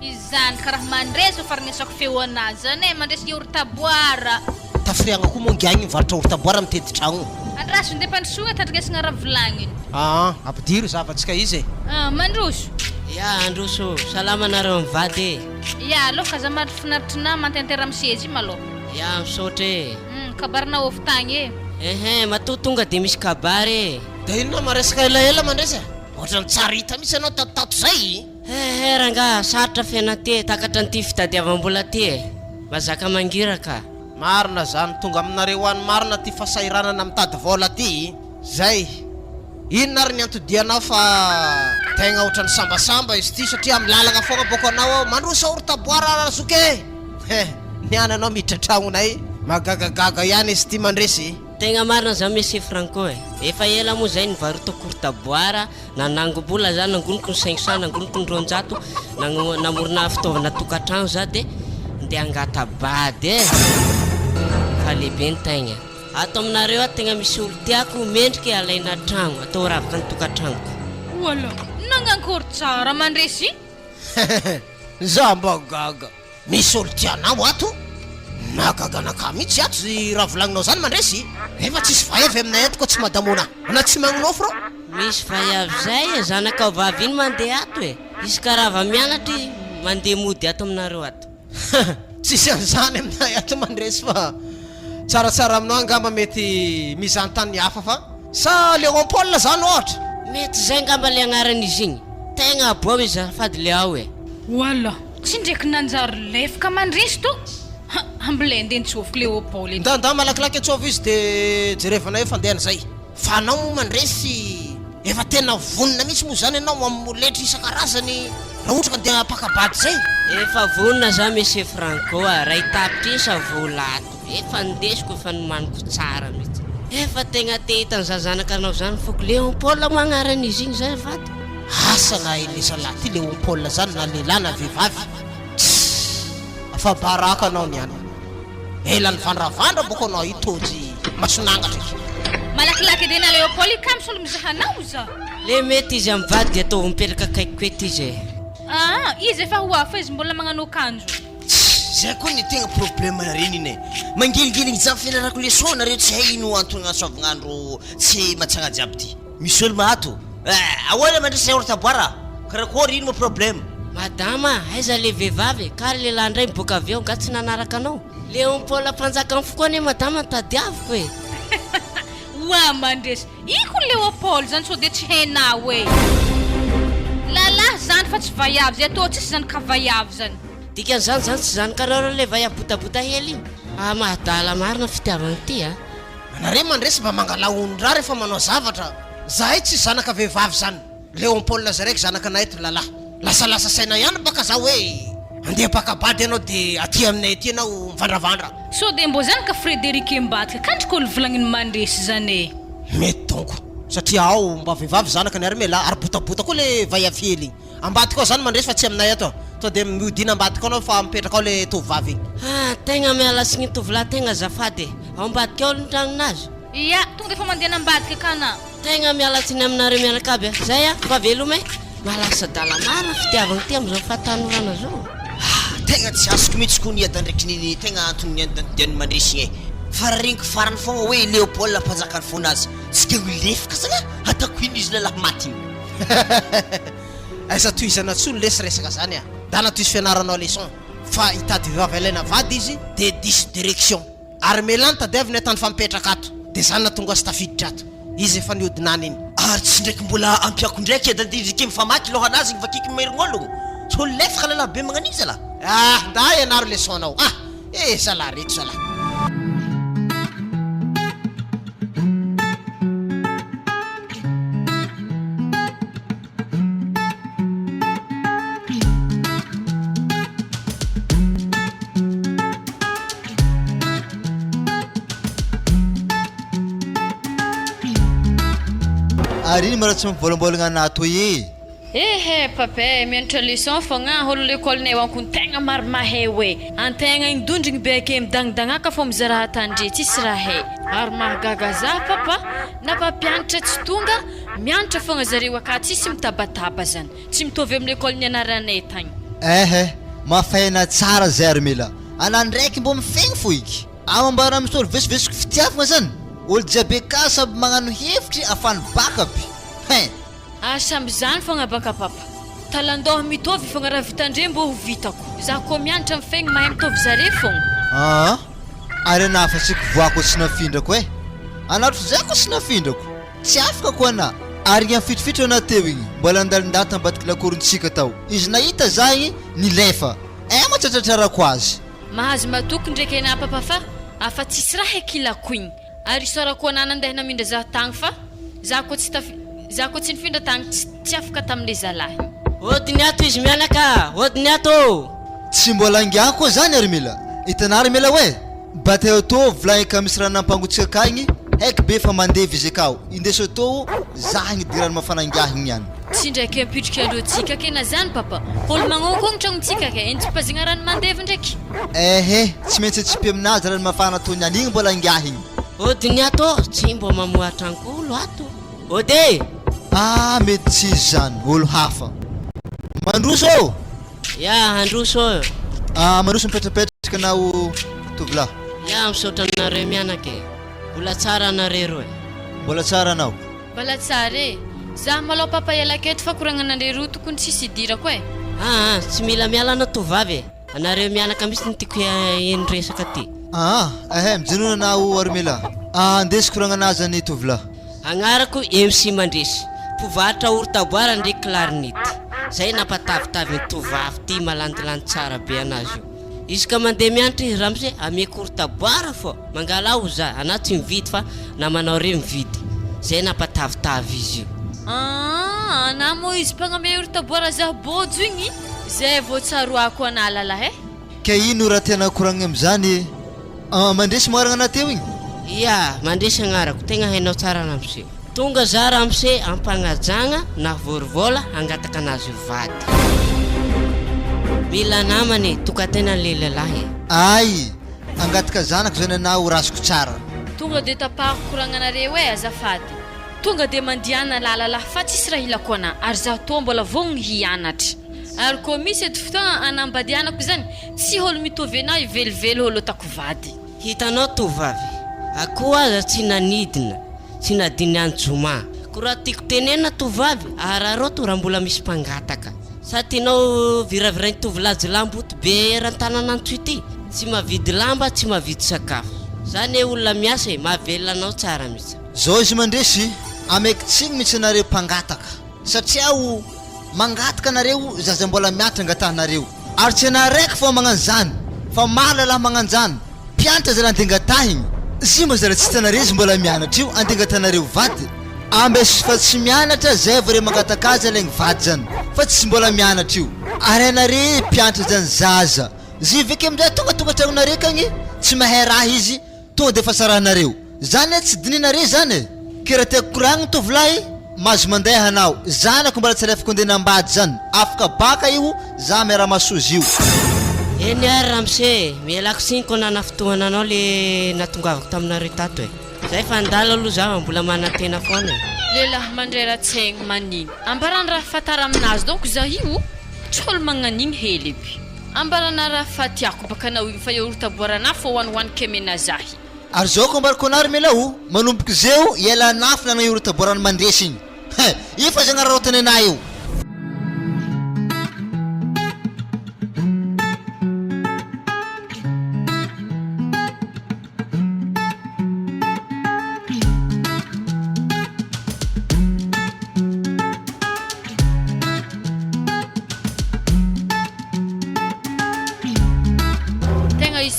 izany karaha mandresy faragnesako feo anazy zany mandresy ny ortaboara tafiriagna koa moa ngiagny mivarotra ortaboara mitedy tragno andraso nde pandrosoagna tandrigesagna raha volagniny ampidiry zavatsika izy mandroso ya androso salama anareo mivady ya aloha kaza maro finaritry na mantentera misezy malo ya misaotra kabarina ovy tagny matoa tonga de misy kabary de inona maresaka elaela mandresy ohatrany tsara hita misy anao tatotato zay ranga sarotra fiaina ty takatra nyty fitadiavam-bola ty mazaka mangiraka marina zany tonga aminareo any marina ty fasairanana mitady vola ty zay inona ary ny antodianao fa tegna ohatrany sambasamba izy ty satria milalagna fogna boko anao mandrosa ortaboara razoke niany anao miditra tragnonay magagagaga ihany izy ty mandresy tegna marina za monsieur Franco efa ela moa zay nivarotako ortaboara nanangobola za nangonoko ny 500 nangonoko ny 200 namorona fitaovana tokatrano za de ndeha angatabady fa lehibe ny tegna ato aminareo tegna misy olo tiako mendrika alaina tragno atao ravaka ny tokatragnoko wala nangankory tsara mandresy za mba gaga misy olo tianao ato nagaganaka mihitsy ato raha volagninao zany mandresy efa tsisy vayavy aminay ato koa tsy madamona na tsy magnonofo ro misy vayavy zay zanaka vavy iny mandeha ato izy karaha va mianatry mandeha mody ato aminareo ato tsisy an'izany aminay ato mandresy fa tsaratsara aminao angamba mety mizantany hafa fa sa Léon Paul zany ohatra mety zay ngamba le agnaran'izy igny tegna boa izy azafady le ao wala tsy ndraiky nanjary lefaka mandresy to ambilende ntsofiko Léopold nda malakilaky atsova izy de jerevanay fandehana zay fa anao mandresy efa tena vonina mihitsy moa zany ianao amin'ny letra isan-karazany raha ohatra ka dia apakabady zay efa vonina za monsieur Franco ray tapitra isa volato efa ndesiko efa nomaniko tsara mihitsy efa tegna tehitany zazanaka anao zany foko Léon Paul magnaran'izy igny zay vady asana elesa lahy ty Léon Paul zany na lehilahy na vehivavy afa baraka anao niany ela ny vandravandra boko anao itôjy masonangatra malakilaky edy na Léon Paul ikamy solo mizahanao za le mety izy amin'ny vady dia ataovy mipetraka akaikiko eto izy izy efa ho afa izy mbola magnano akanjo zay koa ny tegna problème reny iny mangiligiligny zany fianarako leçon nareo tsy hay ino antony asoavignandro tsy matsagna jiaby ty misy olo mahato ahoana mandresy ortaboara karakory ino mo problème madama aiza le vehivavy kary lehilahy ndray miboaka avy eo nga tsy nanaraka anao Léon Paul mpanjaka amin'ny fokoany madama tadiaviko e wa mandresy iko Léon Paul zany so dia tsy hainao e lalahy zany fa tsy vaiavy zay atao tsisy zany ka vaiavy zany dikan'izany zany tsy zany kareo le vaiavy botabota hely igny mahadala marina fitiavana ty anare mandresy mba mangalaondraha rehefa manao zavatra zahay tsy zanaka vehivavy zany Léon Paul zaraiky zanaka anay eto lalahy lasalasa saina ihany baka za hoe andeha pakabady ianao dia aty aminay aty ianao mivandravandra so dia mbo zany ka Frédéric Mbatka kandriko olo volagniny mandresy zany e mety donko satria ao mba vehivavy zanaka ny armela ary botabota koa le vaiavy hely igny ambady koa zany mandresy fa tsy aminay ato to dia miodina ambady koa anao fa mipetraka ao le tovavy igny tegna miala signy tovolahy tegna zafady ao ambadika ao ny tragninazy ia tonga dia fa mandeha nambadika kana tegna miala tsiny aminareo mianakaby zay fa veloma e malasa dala marina fitiavana ty am'izao fahatanorana zao tegna tsy azoko mihitsy koa niada ndraiky niny tegna antony niany mandresy igny fa raharegniko farany fogna hoe Léon Paul mpanjakany fona azy tsy de ho lefaka zagny atako ino izy lalahy maty igny aiza toizana tsy lesy resaka zany dana toizy fianaranao leçon fa hitady vehivavy alaina vady izy dia diso direction ary melany tadiaviny atany fampetraka ato dia zany natonga azy tafiditra ato izy efa niodinany iny ary tsy ndraiky mbola ampiako ndraiky dadidike mifamaky lohanazy igny vakiky merign'ologno tsy olo lefaka lalahy be magnan'iny zalahy nda ianaro leçon anao zalahy reto zalahy ary iny mara tsy mivôlambolagna anato ehe papa mianatra leçon fogna holo l'école-nay wankony tegna maro mahay hoe antegna igny dondrigny beke midagnidagnaka fô mizaha raha tandre tsisy raha hay ary mahagaga za papa na mpampianatra tsy tonga mianatra fogna zareo aka tsisy mitabataba zany tsy mitovy amin'ny l'école nianaranay tagny mafaina tsara zay ary mila ana ndraiky mbo mifegny fo iky amambara misy olo vesivesiko fitiavagna zany olo jiaby aka samy magnano hevitry afany bakaby samby zany fogna baka papa talandoha mitovy fogna raha vitandre mbo ho vitako za koa mianatra mifegny mahay mitovy zare fogna ary ana fa tsiko voako tsy nafindrako anatro zay koa tsy nafindrako tsy afaka koa ana ary igny fitrofitro ana teo igny mbola andalindata ambadiky lakorontsika tao izy nahita za igny nilefa matsatratrarako azy mahazo matoky ndraiky ana papa fa afa tsisy raha ekilako igny ary isorako anana andeha namindra za tagny fa za koa tsy nifindra tagny tsy afaka tamin'le zalahy odiny ato izy mianaka odiny ato tsy mbola angiako koa zany ary mila hitanary mila hoe bateo to volagny ka misy raha nampangotsika akagny haiky be fa mandevy izy akao indeso to za igny dirany mafanangiahigny ihany tsy ndraiky ampitrika androtsika ke na zany papa olo magnonkogno tragnontsika ke entsipazigna rano mandevy ndraiky tsy maintsy atsipy aminazy rany mafana tony any igny mbola angiahigny odiny ato tsy mbo mamoatra ankolo ato ode mety tsy zany olo hafa mandroso androso mandroso mipetrapetraka anao tovolahy misaotra anareo mianake mbola tsara anareo mbola tsara anao mbola tsara za malao papa ialaketo fa koragnanandre roa tokony tsisy idirako tsy mila miala na tovavy anareo mianaka misy nytiako endresaka ty mijanona anao armela andesy koragnanazy any tovolahy agnarako MC mandresy mpivarotra ortaboara ndraiky clarinety zay napatavitavy tovavy ty malandilandy tsara be anazy io izy ka mandeha mianatra izy raha amizay ameko ortaboara fô mangala aho za ana tsy mividy fa namanao re mividy zay napatavitavy izy io Ana moa izy mpagname ortaboara za bojo igny zay vao tsaroako analala ka ino raha tena koragny am'izany mandresy moaragna ana teo igny ia mandresy agnarako tegna hainao tsara ramose tonga za ramose ampagnajagna na vorivola angataka anazy vady mila namany tokatena le lelahy ay angataka zanako zany anao rasiko tsara tonga de tapahako koragnanareo azafady tonga de mandiana lalalahy fa tsisy raha ilako ana ary zaho to mbola vognony hianatra ary koa misy eto fotoagna anambadianako zany tsy holo mitovy anao ivelively holo atako vady hitanao tovavy akoho aza tsy nanidina tsy nadiny anjoma ko raha tiako tenena tovavy araroto raha mbola misy mpangataka sa tianao viravirainy tovolazy lamboto be rantanana antso ity tsy mavidy lamba tsy mavidy sakafo zany olona miasa mahavelona anao tsara mihitsy zao izy mandresy ameko tsigny mihitsy anareo mpangataka satria mangataka anareo zaza mbola miatra angatahanareo ary tsy anaraiky fô magnano zany fa mahalala magnano zany mpianatra zany andengatahigny zy moa zara tsy hitanareo izy mbola mianatra io andengatanareo vady ambesy fa tsy mianatra zay vao re mangataka azy alaigny vady zany fa tsy mbola mianatra io ary anare mpianatra zany zaza zy veke amizay tonga tragnonareo kagny tsy mahay raha izy tonga de fa sarahanareo zany tsy dininareo zany ke raha tiako koragny tovolahy mazo mandeha anao zanako mbola tsy alefako andeha nambady zany afaka baka io za miara masozy io eny ary ramose mialako siniko nana fotoana anao le natongavako taminareo tato zay fa andala aloha zaho mbola manantena foana lehilahy mandrera-tsaigny maniny ambarana raha fatara aminazy donc za io tsy olo magnaniny hely by ambarana raha fatiako baka anao igny fa eortaboarana fa hoanihoany kemena zahy ary zao ko ambarako anary melao manomboky zeo iala nafina na eortaboarana mandresy igny ifa zay agnararotany ana io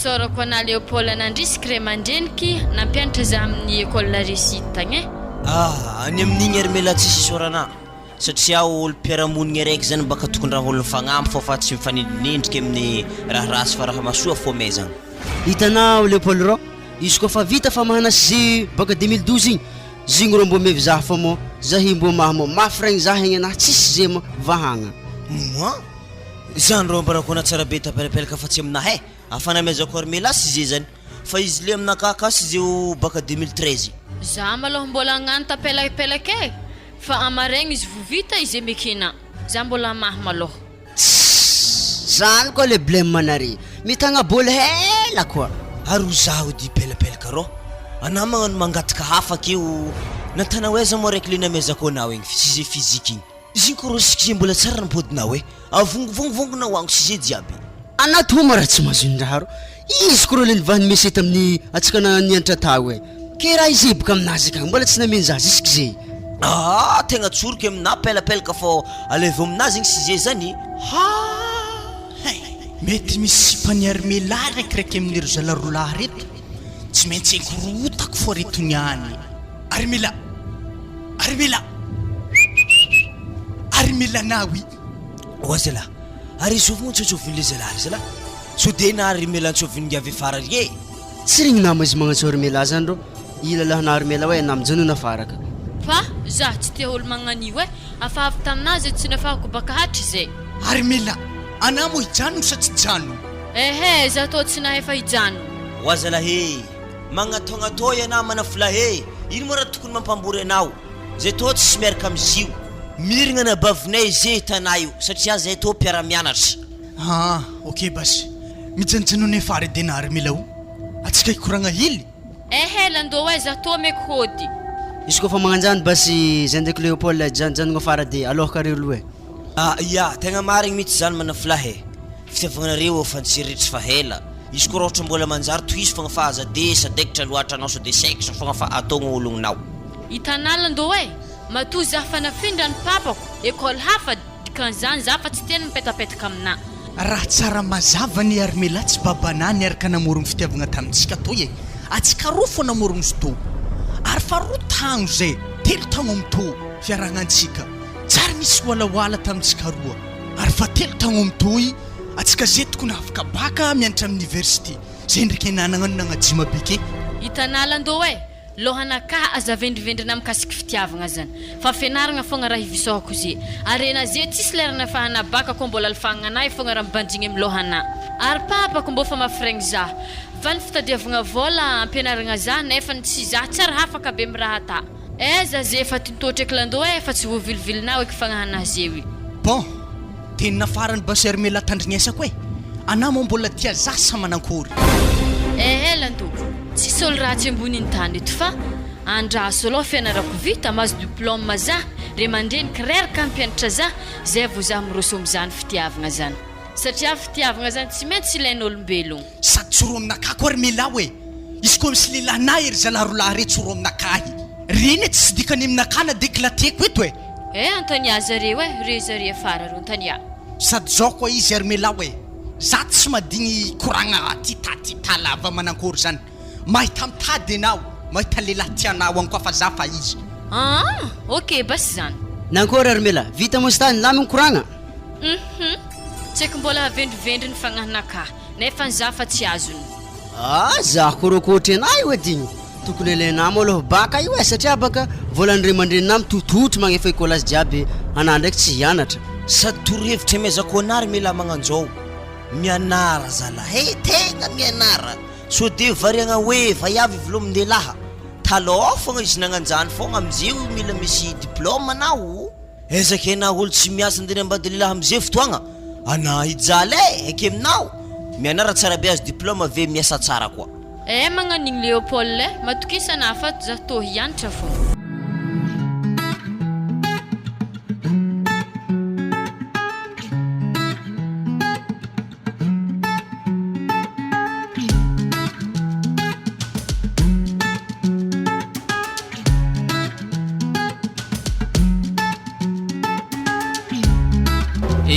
isorako ana Léopold nandrisika ray mandreniky nampianatra za amin'ny école la réussite tagny any amin'igny ary mela tsisy isorana satria olo mpiaramonigny araiky zany baka tokondraha olo fagnampy fô fa tsy mifanindrinindriky amin'ny raha rasy fa raha masoa fô may zany hitanao Léopold ro izy koa fa vita fa mahanasy zy baka 2012 igny zigny ro mbo mevy zaho fa mo zahy mbo maha mo mafiraigny zaho igny anahy tsisy zay mo vahagna moi zany ro ambarako ana tsara be tapelapelaka fa tsy aminahy afana mezako ary melasy izy zany fa izy le aminakakasy zeo baka 2013 za maloha mbola agnano tapelapelaka fa amaregny izy vovita izy emekena za mbola mahy maloha zany koa le blème manare mitagna boly hela koa ary zaho di pelapelaka ro ana magnano mangataka hafaka io natana hoe za mo raiky le namezako anao igny sy zay fizika igny izy ko ro sikizay mbola tsara nampodinao avongvongvongonao ango sy zay jiaby anaty homa raha tsy mahazondraha ro izy ko ro le nivahany mesety amin'ny atsika nianatra tao ke raha izy boka aminazy kagny mbola tsy nameny za jusque zay tegna tsoroky amina pelapelaka fô aleva aminazy igny sy zay zany mety misy mpaniary mela raikiraiky amin'iro zalarolahy reto tsy maintsy ekorotako fô retoniany ary mela nawi oazala ary izovigny tsotsovin'le zalahy zala so de na ary mela tsoviny avy farary e tsy regny nama izy magnatsôry mela zany ro ilalahana mela hoe namjanona faraka fa za tsy te olo magnanio afavy taminazy tsy nafahako baka hatry zay ary mela ana mo hijano sa tsy jano ehe za to tsy nahefa hijano oazalahy magnatôgnatô iana manafolahe ino mo raha tokony mampambory anao zay to tsy miaraka amizio mirigna na bavinay zay tanà io satria zay to mpiara-mianatra ok basy mijanjanony fary denary milao atsika ikoragna hely ehe landô za to meko hody izy koa fa magnanjany basy zay ndraiky Léopold janjanogna fara de alohaka reo loe ia tegna marigny mihitsy zany manafolahe fitiavagnareo fa ntsiritry fa hela izy koa raha ohatra mbola manjary tohiso fogna fa aza de sadaikitra loatra anao so de saikitra fogna fa atogna olognonao hitanà landô matoa za fa nafindra ny papako école hafa dikan'izany za fa tsy tena mipetapetaka amina raha tsara mazavany ary mela tsy babana niaraka namorogny fitiavagna tamintsika toy atsika roa fô namorogny izy to ary fa roa tagno zay telo tagno amy to fiaragnantsika tsara nisy oalaoala tamintsika roa ary fa telo tagno mitoy atsika zay tokony afaka baka mianatra amin'ny université zay ndraiky nananano nagnajima beke hitan'alandô e lohanaka azavendrivendrina mikasiky fitiavagna zany fa fianaragna fogna raha hivisahako ze arena ze tsisy lerana fahana baka ko mbola alfagnanahy fogna raha mibanjigny amin'ny lohana ary papako mbo fa mafiraigny za fa ny fitadiavagna vola ampianaragna za nefa tsy za tsara hafaka be miraha ta eza ze efa tintotraky landô e fa tsy voavilivilinao eky fagnahana zewy bon tenina farany baser mela tandrignesako e anamo mbola tia zasa manankory landô tsisy olo raha tsy amboniny tany eto fa andraso aloha fianarako vita mazo diplôme za re mandreniky reraka ampianatra za zay vo za miroso am'izany fitiavagna zany satria fitiavagna zany tsy maintsy ilain'olombelogno sady tsoro aminakah koa ry melao e izy koa misy lelahinay ery zalarolahy re tsoro aminakahy reny e tsy sy dikany aminakah na deklateko eto e antonia zareo re zare afara ro antonia sady zao koa izy ary melao e za tsy madigny koragna titatita lava manankory zany mahita mitady anao mahita lehilahy tianao any koa fa za fa izy ok basy zany nankory ary mela vita mostany laminy koragna tsy eky mbola vendrivendry ny fagnahinakah nefa ny za fa tsy azony za korokotry anay io adigny tokony ilainamo aloha baka io e satria baka volany ray mandreninamy tototry magnefa école azy jiaby anah ndraiky tsy hianatra sady torohevitra mezako anary mila magnanjao mianara zalahy tegna mianara so de variagna hoe vaiavy vilomindelaha taloha fogna izy nagnanjany fogna amizeo mila misy diplôme anao ezaka na olo tsy miasa andeny ambady lelaha amizeo fotoagna ana ijaly eke aminao mianara tsara be azo diplôme ave miasa tsara koa magnanigny Léopold matokisana fa za to hianatra fogna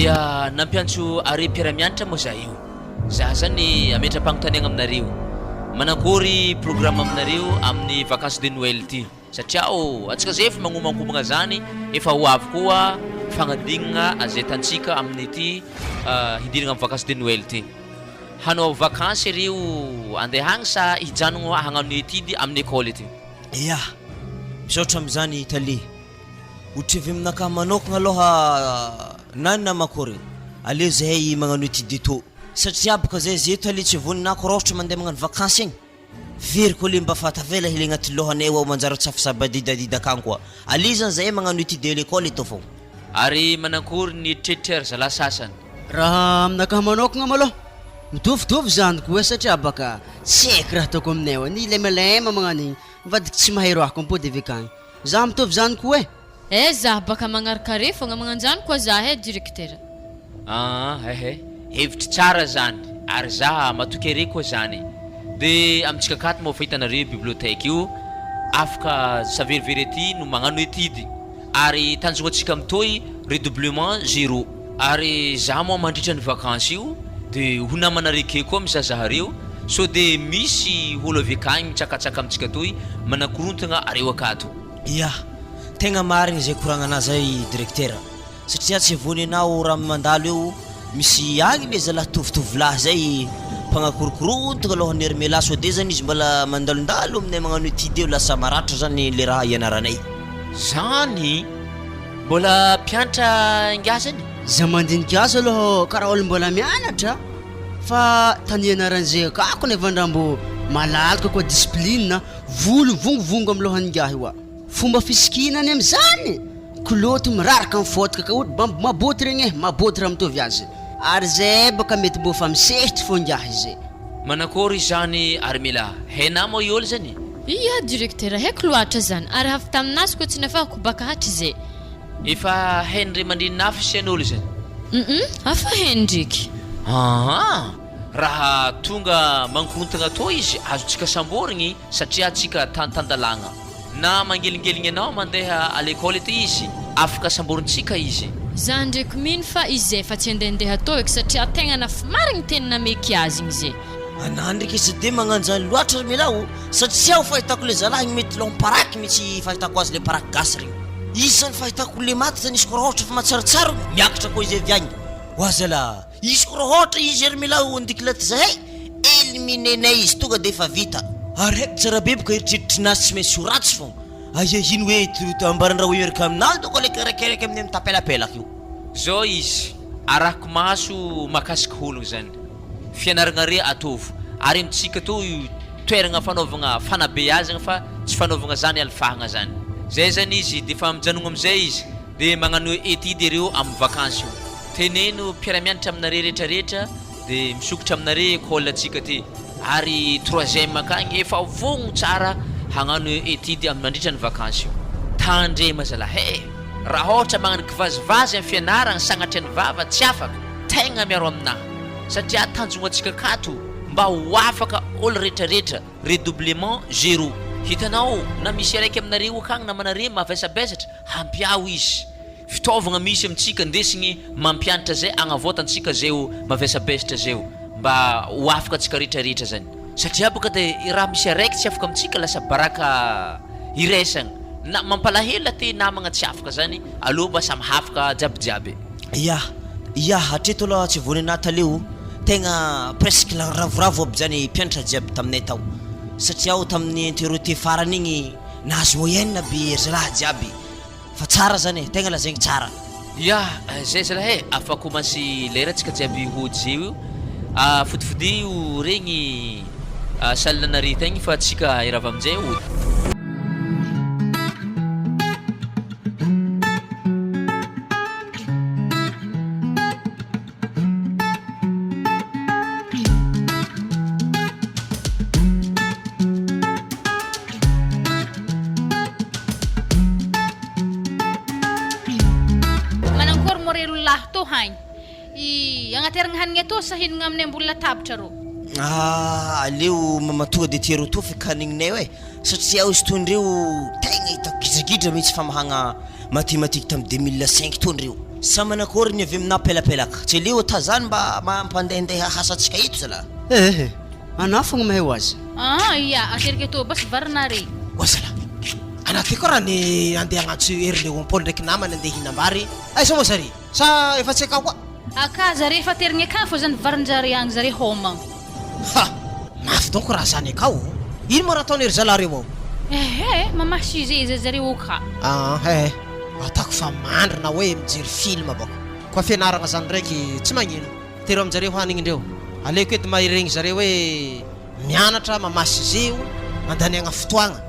ya nampiantso are mpiara-mianatra moa za io za zany ametra-pagnontaniagna aminareo manakory programme aminareo amin'ny vacances de Noël ty satria atsika zay efa magnomankomagna zany efa ho avy koa fagnadignana azay tantsika amin'ny ty hidiragna amin'ny vacances de Noël ty hanao vacances ireo andehagny sa hijanogno hagnano étude amin'ny école ty ya misaotra am'izany Italie otrivy aminakahy manokagna aloha nana makory ale zahay magnano étude to satria baka zay zeto ale tsy voninako rohatra mandeha magnano vacances igny very ko le mba fatavela hely agnaty lohanay ao manjary tsafisabadidadida akagny koa ale zany zahay magnano étude l'école eto fogna ary manakory ny traiteur zala sasany raha aminakahy manokagna malôha mitovitovy zany koa satria baka tsy aiky raha ataoko aminay ao ny lemalema magnanigny mivadiky tsy mahay roako mpo de vekagny za mitovy zany koa za baka magnarikare fogna magnanjany koa za directeur hevitry tsara zany ary za matokere koa zany de amitsika katy moa fahitanareo bibliotèque io afaka saverivery ty no magnano étude ary tanjognantsika mitoy redoublement 0 ary za moa mandritra ny vacances io de ho namanareke koa mizazahareo so de misy olo avy akagny mitsakatsaka amitsika toy manakorontagna areo akato ya tegna marigny zay koragnana zay directeur satria tsy vony anao raha mandalo eo misy agny le zalahy tovitovolahy zay mpagnakorokorontagna lohany ery mela so de zany izy mbola mandalondalo aminay magnano étude eo lasa maratra zany le raha ianaranay zany mbola mpianatra ingasany za mandinika azy aloha karaha olo mbola mianatra fa tany ianaran'izay akako nefa ndrambo malalaka koa discipline volo vongovongo amin'ny lohan'ingahy io fomba fisikinany am'izany kiloty miraraka amin'ny fotaka ka ohatra maboty regny maboty raha mitovy azy ary zay baka mety mbo fa misehitry fo ingahy zay manakory zany ary mila haina moa iolo zany iya directeur haiko loatra zany ary avy taminazy koa tsy nafahako baka hatry zay efa hain'ire mandrinina sy an'olo zany afa haindriky raha tonga mankorontagna to izy azotsika samborigny satria atsika tantandalagna na mangelingeligny anao mandeha à l'école ty izy afaka samborintsika izy za ndraiky mino fa izy zay fa tsy andendeha to eky satria tegna nafa marigny tenina meky azy igny zay ana ndraiky izy de magnanjany loatra milao satria fahitako le zalahy mety lomparaky mitsy fahitako azy le paraky gasy regny izy zany fahitako le maty zany izy ko raha ohatra fa matsaratsara miakatra koa izy avy agny oazala izy ko raha ohatra izy ary mila ondikila ty zahay eliminenay izy tonga de efa vita ary haiko tsara beboka eritreritrinasy tsy maintsy ho ratsy fogna aia ino hoe ambarandraha ho erika aminazy doko le kerekereka amin'ny tapelapelaka io zao izy arahako maso makasika ologno zany fianaragna re ataovy ary amitsika to toeragna fanaovagna fanabeazagna fa tsy fanaovagna zany alfahagna zany zay zany izy de fa mijanogno amizay izy de magnano étude ireo amin'ny vakansy io teneno mpiaramianatra aminare rehetrarehetra de misokatra aminare école atsika ty ary 3e akagny efa vogno tsara hagnano étude amin'ny mandritra ny vakansy io tandrema zalahy raha ohatra magnano kivazivazy amin'ny fianaragna sagnatry ny vava tsy afaka tegna miaro aminahy satria tanjogna atsika kato mba ho afaka olo rehetrarehetra redoublement 0 hitanao na misy araiky aminareo akagny namanare mavesabesatra hampiao izy fitaovagna misy amitsika ndesigny mampianatra zay agnavoatantsika zay o mavesabesatra zay o mba ho afaka atsika rehetrarehetra zany satria boka de raha misy araiky tsy afaka amitsika lasa baraka iresagna na mampalahelo te namagna tsy afaka zany aloha mba samy hafaka jiabijiaby ya hatreto aloha tsy vony anaty aleo tegna presque ravoravo aby zany mpianatra jiaby taminay tao satria o tamin'ny intériorité farany igny nahazo moyenne be zalahy jiaby fa tsara zany tegna lazaigny tsara ya zay zalahy afa komansy lera atsika jiaby hody zay io fodifody io regny salle narita igny fa atsika irava aminjay hody agnateragna hanigny atô sa hinagna amin'ny ambola latabatra rô aleo mamatonga de tiareo to fikanigninay hoe satria izy tondreo tegna hitako gidrigidra mihitsy famahagna mathématique tamin'ny 2005 tondreo sa manakoriny avy amina pelapelaka tsy leo ta zany mba mampandehandeha hasantsika ito zala anao fogna mahay ho azy ia aterika atô basy varanare oazala anaty koa raha ny andeha agnatso ery le ompôly ndraiky namany andeha hinambary aiza moa zary sa efa tsy akao koa aka zare efa terigny akany fô zany varanjare agny zare homagna mafy donko raha zany akao ino moa raha ataon'ery zalareo ao mamasizeza zareo ka atako fa mandry na hoe mijery film bako koa fianaragna zany ndraiky tsy magnino tero aminjareo hanigny indreo aleko ety mahiregny zareo hoe mianatra mamasizeo mandaniagna fotoagna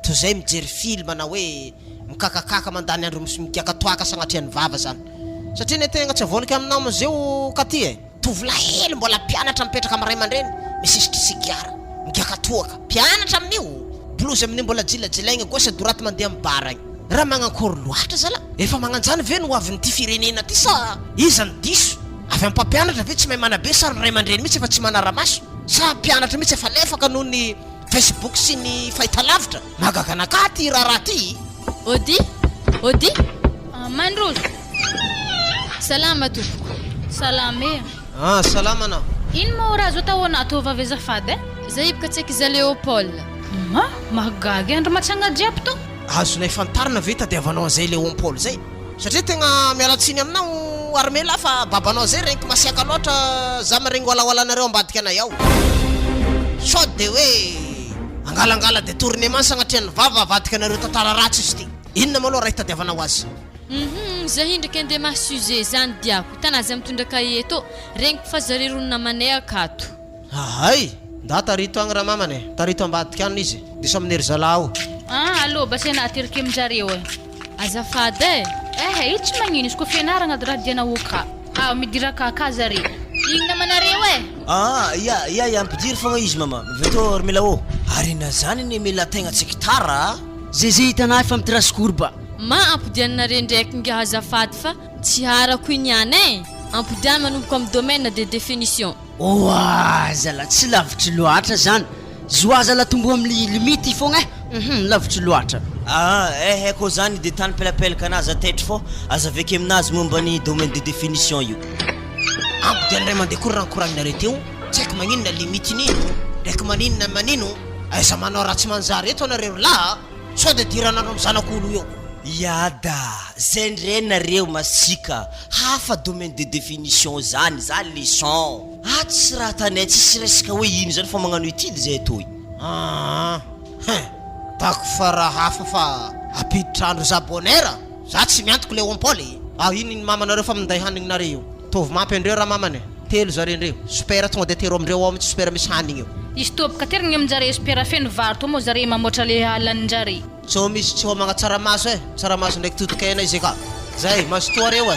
to zay mijery film na hoe mikakakaka mandany andro mikakatoaka sagnatrian'ny vava zany satria ny tegna tsy avonika aminao amizeo katy tovolahy mbola mpianatra mipetraka amin'ny ray aman-dreny misisitrisigiara mikakatoaka mpianatra amin'io blouse amin'io mbola jilajilaigna gauche droite mandeha amin'ny bara igny raha magnankôry loatra zala efa magnanjany ve no avy nyty firenena ty sa iza ny diso avy ampampianatra ve tsy mahay manabe sa ny ray aman-dreny mihitsy efa tsy manara-maso sa mpianatra mihitsy efa lefaka noho ny Facebook sy ny fahitalavitra magaganaka ty raha ty ody mandrozo salama tompoko salame salama anao ino ma raha zo atahoana atao vavy azafady zay ibaka tsaiky za Léopold mahagagy andro matsagna jiaby to azonay fantarina ve tadiavanao an'izay le ompôly zay satria tegna mialatsiny aminao armela fa babanao zay regniko masiaka loatra za maregny walawalanareo ambadika anay ao so de hoe angalangala de tournement sagnatrian'ny vava avadika anareo tantara ratsy izy ty inona ma aloha raha hitadiavanao azy zay hindraky andeha mahasuze zany diako tanazy mitondra kahie to regniko fa zare ronona manay akato ay nda tarito agny raha mamane tarito ambadika any izy diso amin'ery zalao allo basy anaterika aminjareo azafady io tsy magnino izy koa fianaragna raha diana oka midiraka aka zare igny namanareo ya ampidiry fogna izy mama veto mila ô ary na zany ny mila tegna tsikitara zay hitanay fa mitraskourba ma ampodianare ndraiky nga azafady fa tsy harako iniany ampodiany manomboka amin'ny domaine de définition zala tsy lavitry loatra zany zoazala tombo amin'ny limite fogna lavitry loatra koa zany de tany pelapelaka anazy atetry fô aza aveke aminazy momba ny domaine de définition io ampodianray mandeha kory rankoragninare teo tsy haiko maninona limite nino ndraiky manino aiza manao raha tsy manjary eto anareo laha so de diranano amin'ny zanak'olo io Iada, zay ndray nareo masika hafa domaine de définition zany za leçon. Tsy raha tanay tsisy resaka hoe ino zany fa magnano étude zay toy. Tako fa raha hafa fa apiditrandro zabonera za tsy miantoko le ompôly. Ino mamanareo fa minday hanignareo tovy mampy andreo raha mamany telo zarendreo super tonga de tero amindreo ao mitsy super misy hanigny io. Izy tobaka terigny aminjare spera feno vary to moa zare mamoatra le halaninjare. Tsô misy tsy homagna tsaramaso tsaramaso ndraiky totokena izy ka zay masotoa reo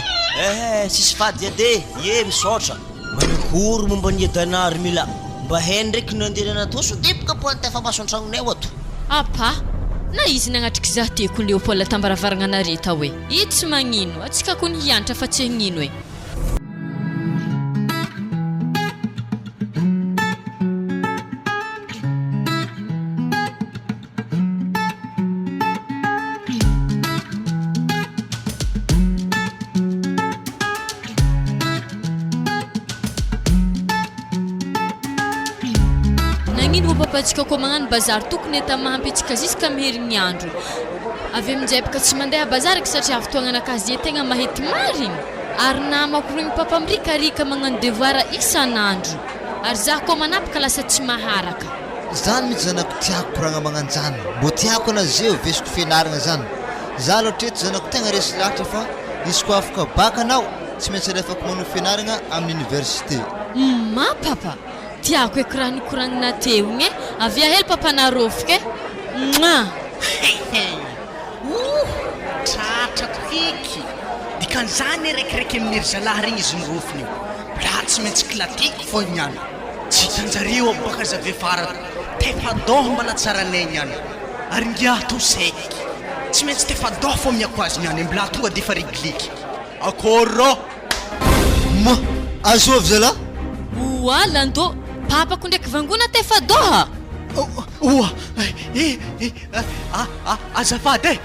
sisy fady ade ye misaotra manakory momba ny edanary mila mba hainy ndraiky nandelana to so dipaka po antefa maso an-tragnonay ato. Apa na izy nagnatriky za teko Leopold tambaravaragna nareta hoe ito tsy magnino atsika ko ny hianatra fa tsy hagnino e. Nagnino papatsika ko magnano bazary tokony eta mahampy antsika ziska miherinandro. Avy amin'izay baka tsy mandeha bazary satria avy toagnanakazy tegna mahety marigny. Ary namako regny papa mirikarika magnano devoir isanandro. Ary za ko manapaka lasa tsy maharaka. Zany mitsy zanako tiako koragna magnano zany. Mbô tiako anazeo vesiko fianaragna zany. Za loatreto zanako tegna resy lahatra fa izy ko afaka baka anao tsy maintsy alefako manao fianaragna amin'ny université. Ma papa tiako eky raha nikoragnina teo igny e. Avia hely papa narofika Tratrako heky dikan'izany raikiraiky amin'ny ry zalahy regny izy nirofiny io. Raha tsy maintsy kilatiko fô niany tsy hitanjareo abaka zavy afara tefadoha mbala tsaranay niany ary ngia to saiky tsy maintsy tefadoha fô miako azy niany mbla tonga de fa rigliky akôrô ma azovy zala lando papako ndraiky vangona tefadoha. Oa azafady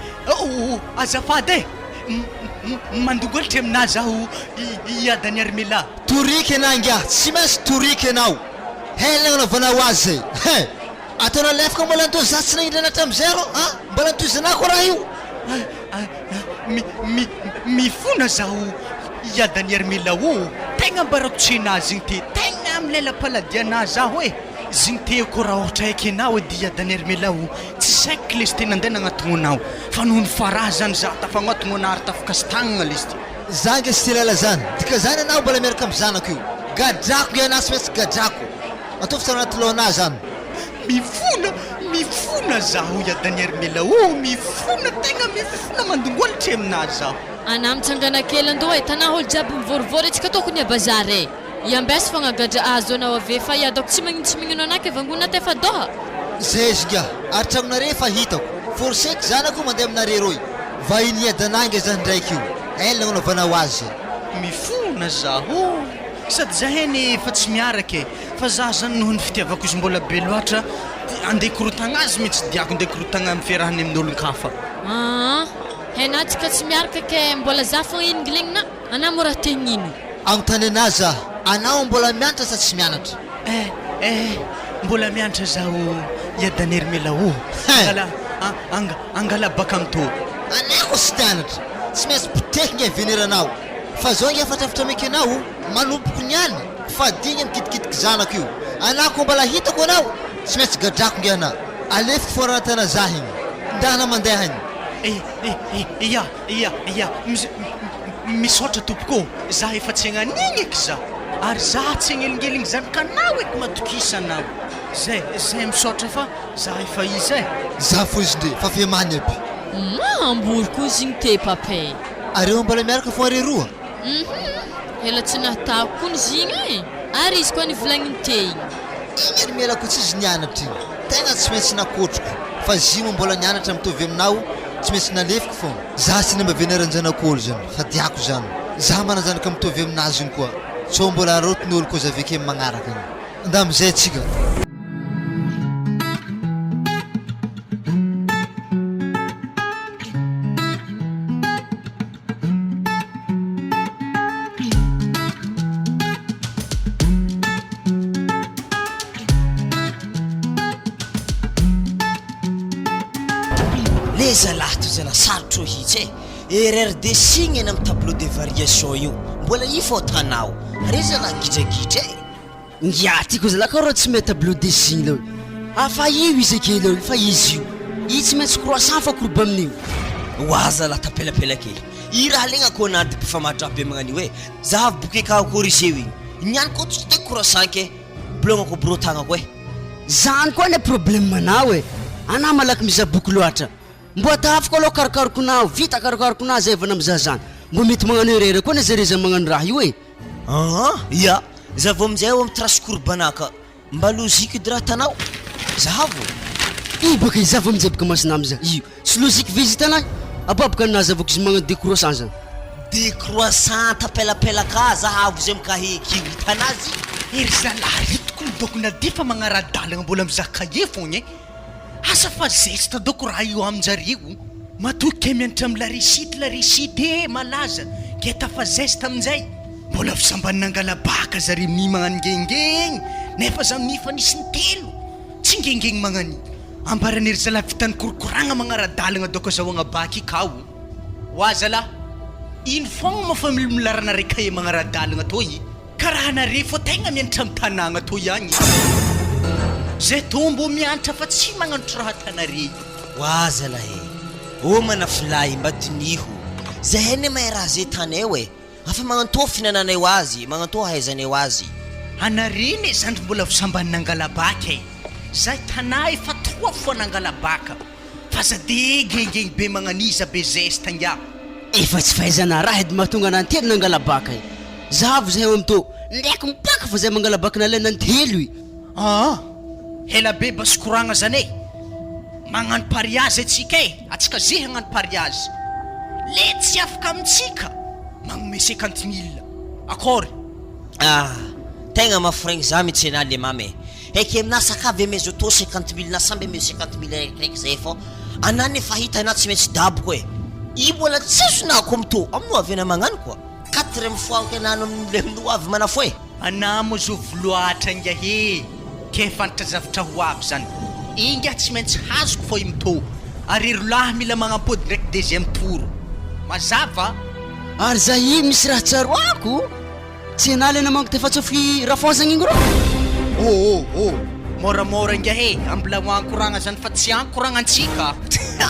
azafady mandogolitry aminazy aho iadany armela toriky anao ngia tsy maintsy toriky anao helagna novanao azy zay ataona lefaka mbola anto za tsy naindrina hatram'izay ro mbola antoizanako raha io mifona zaho iadany armela o tegna mbarakotrenazy igny ty tegna am'lelapaladianazy aho e zigny teako raha ohatra haiky anao edy iadany armela o tsy saiky lesy tena andena agnatonao fa noho ny faraha zany za tafagnatogno ary tafakasitagnana lesy ty za nge sy lala zany dika zany anao mbola miaraka amin'ny zanako io gadrako nge anao sy maintsy gadrako ataovy tsara anaty lohanah zany mifona zaho iadany armela o mifona tegna mifona mandongolitry aminazy zaho Ana mitsangana kely andao e tanà olo jiaby mivorivory atsika tokony abazary e. Iambesy fogna gadra azo anao ave fa iadako tsy magnino anake vangona tefadoha. Zay izy ngia ary tragnonare efa hitako forseky zanako mandeha aminare roy vahiny iadanange zany ndraiky io ela gnanaovanao azy mifona zaho sady zaheny fa tsy miaraka e fa za zany noho ny fitiavako izy mbola be loatra andeha korotagna azy mihitsy diako andeha korotagna amin'ny fiarahany amin'olon-kafa hainatsika tsy miaraka ke mbola za fogna ingilegnina anao mo raha tegnino agnontany anazy za anao mbola mianatra sa tsy mianatra mbola mianatra zaho iadany armela o angala baka amto anako sy tianatra tsy maintsy poteky nge veneranao fa zao nge efatrafatra meky anao manompoko niany fa digny mikitikitika zanako io anako mbola hitako anao tsy maintsy gadrako nge ana alefiko foranatana za igny ndana mandehany iya misaotra tompoko za efa tsy agnanigny eky za ary za tsy agnelingeligny zany kanao eky matokisanao zay misaotra fa za efa izy za fo izy ndre fa fiamany aby ambory koa izy igny te papay areo mbola miaraka fo are roa ela tsy natako koa izy igny e ary izy koa nivolagniny te igny igny ary mialako tsy izy nianatra igny tegna tsy maintsy nakotroko fa zimo mbola nianatra mitovy aminao tsy maintsy nalefiko fô za sy namba veneranjanak'olo zany fa diako zany za mananjanaka mitovy aminazy igny koa tsô mbola arotin'olo koa zaveke magnaraka igny nda amizay atsika zalahy to zana sarotro hitsy erreur de signe eny amin'ny tableau de variation io mbola i fô tanao re zalahy gidragidra ngia tiako zalahy ka rô tsy mety tableau de signe lao afa io izy akely eo fa izy io tsy maintsy croissant fa koroba amin'io oa zalahy tapelapelaka i raha legna ko anady mpifamatatra be magnan'io hoe zahavy boke ka corrigé io igny niany ko tsy de croissant ke blognako brotagnako e zany koa ny problème manao e ana malaky mizaboky loatra mbo atafiko aloha karokarikonao vita karokarikonao zay vana mizaha zany mbo mety magnano erera koa na zareza magnano raha io e ia za vao amizay o amy trace korbanaka mba logique de raha tanao zahavo i baka iza vao mijeboka masina amza io tsy logique visitanahy ababaka nazavako izy magnano décroissant zany décroissant tapelapelaka zahavo zay mikaheky io hitanazy ery zalahy ritoko midoko nadifa magnaradalagna mbola mizaha kahier fogna e asa fa zesta doko raha io aminjareo matoky ke mianatra amy larisity malaza ke tafa zesta aminjay mbola fisambanina angalabaka zare mi magnanongengeny nefa za mifa nisy ny telo tsy ngengeny magnani ambaranery zalahy vitany korokoragna magnaradalagna doko zahoagna baky ikao oa zalahy ino fogna mafa milarana re kahier magnaradalagna to i karaha nare fo tegna mianatra amy tanàgna to ihagny zay tombo mianatra fa tsy magnanotro raha tanare oa zalahy o mana filay mba tiniho zahay ne mahay raha zay tanay e afa magnanto finananay ho azy magnanto hahaizanay ho azy anare ne zandry mbola fisambanina angalabaka e zay tanà efa 3 fois nangalabaka fa za de gengeny be magnaniza be zesta ngia efa tsy fahaizana raha edy mahatonga anantelo nangalabaka e zahavo zahay eo amto ndraiky mibaka fa zay mangalabaka nalay nantelo i hela be basikoragna zany e magnano pariage atsika e atsika ze hagnano pariage le tsy afaka amitsika magnome 50 000 akory tegna mafraigny za mitsena le mame eky amina sakavy mezo to 50 000 na samby me 50 000 raiky zay fô anany efa hitana tsy maintsy daboko e i mbola tsisonako amto amino avy na magnano koa 4e fois ke nano amle amino avy mana fo e anamo zo voloatra ngia he ke fantatra zavatra ho avy zany inga tsy maintsy hazoko fo imto ary rolahy mila magnampody ndraiky deuxième tour mazava ary za i misy raha tsaroako tsy analy namanko tefatsofy rafozagna igny ro moramora ngia he ambla hoankoragna zany fa tsy ankoragna antsika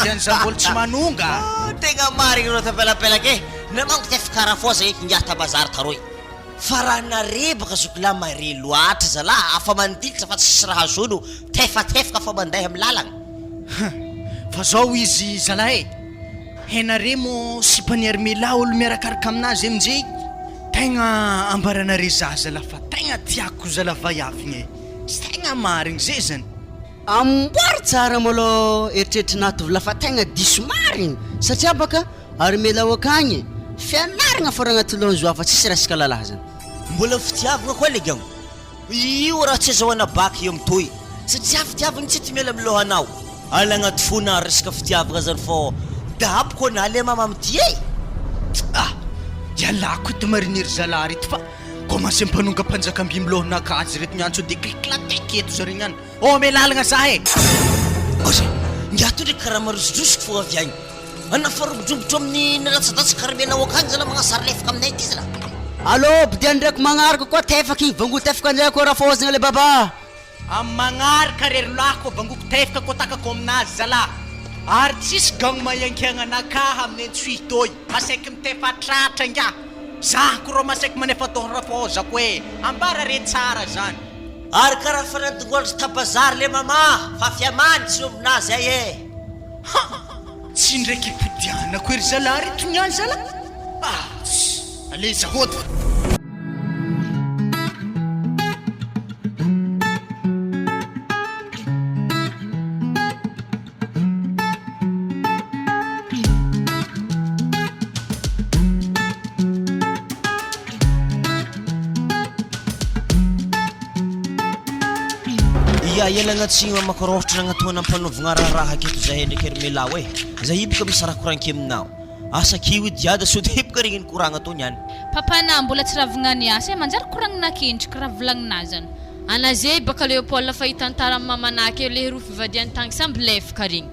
zany za mbola tsy manonga tegna marigny ro tapelapelaka e namanko tefaka rafozagna eky ngia tabazary taroy fa raha narebaka zokola mare loatra zalahy afa mandilitra fa tsisy raha zono tefatefaka fa mandeha amy lalagna fa zao izy zalahy henare mo sipaniarmela olo miarakaraka aminazy amizay tegna ambaranare zazala fa tegna tiako zala vaiavigny e sy tegna marigny zay zany amboary tsara malo eritreritry nato lafa tegna diso marigny satria baka armela o akagny fianaragna fa raha agnaty lohanzo afa tsisy resaka lalahy zany mbola fitiavagna koa legamo io raha tsy azahoana baky io amitoy satria fitiavagna tsy ty miala amy lohanao ala agnaty fona resaka fitiavagna zany fô daboko naly mama amity e ialako ito marinery zalahy reto fa commencé mpanonga mpanjakamby milohanakazy reto niantso de cliklateky eto zare niany melalagna za e ngiato ndraiky karaha marosodrosiko fo avy agny anafarogodrobotro amin'ny nalatsadasy karamenao akagny zala magnasary lefaka aminay ty zala allo bidiany ndraiky magnaraka koa tefaka igny vangolo tefaka anjay koa raha fozagna le baba amy magnaraka rery lako vangoko tefaka koa takako aminazy zala ary tsisy gagno mayankiagna nakaha amin'ny antsuitoy masaiky mitefatratra ngia za ko rô masaiky manefa tohorafozako e ambara re tsara zany ary karaha fanadongoandro tabazary le mama fa fiamany tsy ombinazy ay e tsy ndraiky ipidianako ery zalahy reto niany zala ale zahody ialagna tsy mamakarôhatra nagnatoana ampanovagna raharaha aketo zahay ndraiky ery melao e za ibaka misy raha koranky aminao asa kio diada so de ibaka regny ny koragna to niany papana mbola tsy ravagna asa e manjary koragnina kendriky raha volagninay zany anazay baka Léopold fa hitantara mamanaky le rofy vadiany tany samby lefaka regny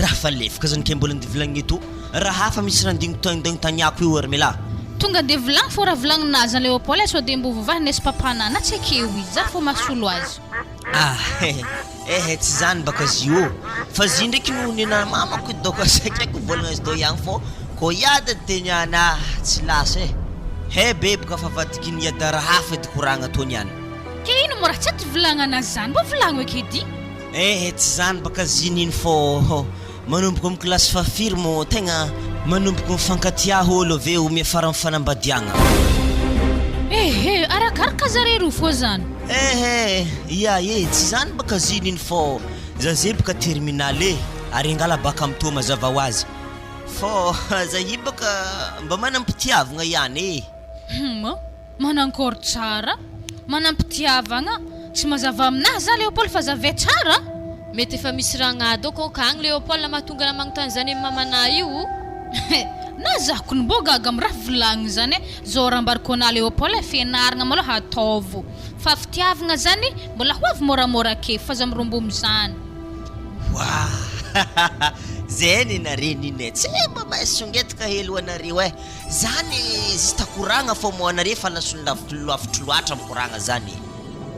raha fa lefaka zany ke mbola ndivolagny eto raha hafa misy raha ndigny taniako io Armila tonga de volagny fô raha volagninazy Léopold so de mbo vovahany sy papanana tsy akeo izy za fô mahasolo azy tsy zany baka zio fa zy ndraiky no nina mamako doko sakaiko volagna azy do ihany fô ko iada tenyana tsy lasa bebaka fa vadiky niada raha hafa edy koragna tony any ke ino mo raha tsy aty volagnanazy zany mbo volagno ekedy tsy zany baka zininy fô manomboka amin'ny kilasy fafiry mo tegna manomboka mifankatia olo aveo miafara amin'ny fanambadiagna arakaraka zare roa fô zany tsy zany baka zininy fô zaze baka terminaly ary angala baka amito mazava ho azy fô zahi baka mba manampitiavagna ihany manankory tsara manampitiavagna tsy mazava aminahy za Léopold fa zavay tsara mety efa misy ragnado ko kagny Léopold mahatonga na magnontany zany amin'ny mamana io na zako ny bogaga amin'ny raha volagny zany zao raha ambariko ana Léopold fianaragna maloha ataovo fa fitiavagna zany mbola ho avy moramora ke fa za mirombo am'zany zany nareny iny tsy mba mahaisongetaka helo anareo zany izy takoragna fô mo anareo fa lasony lavitry loatra mikoragna zany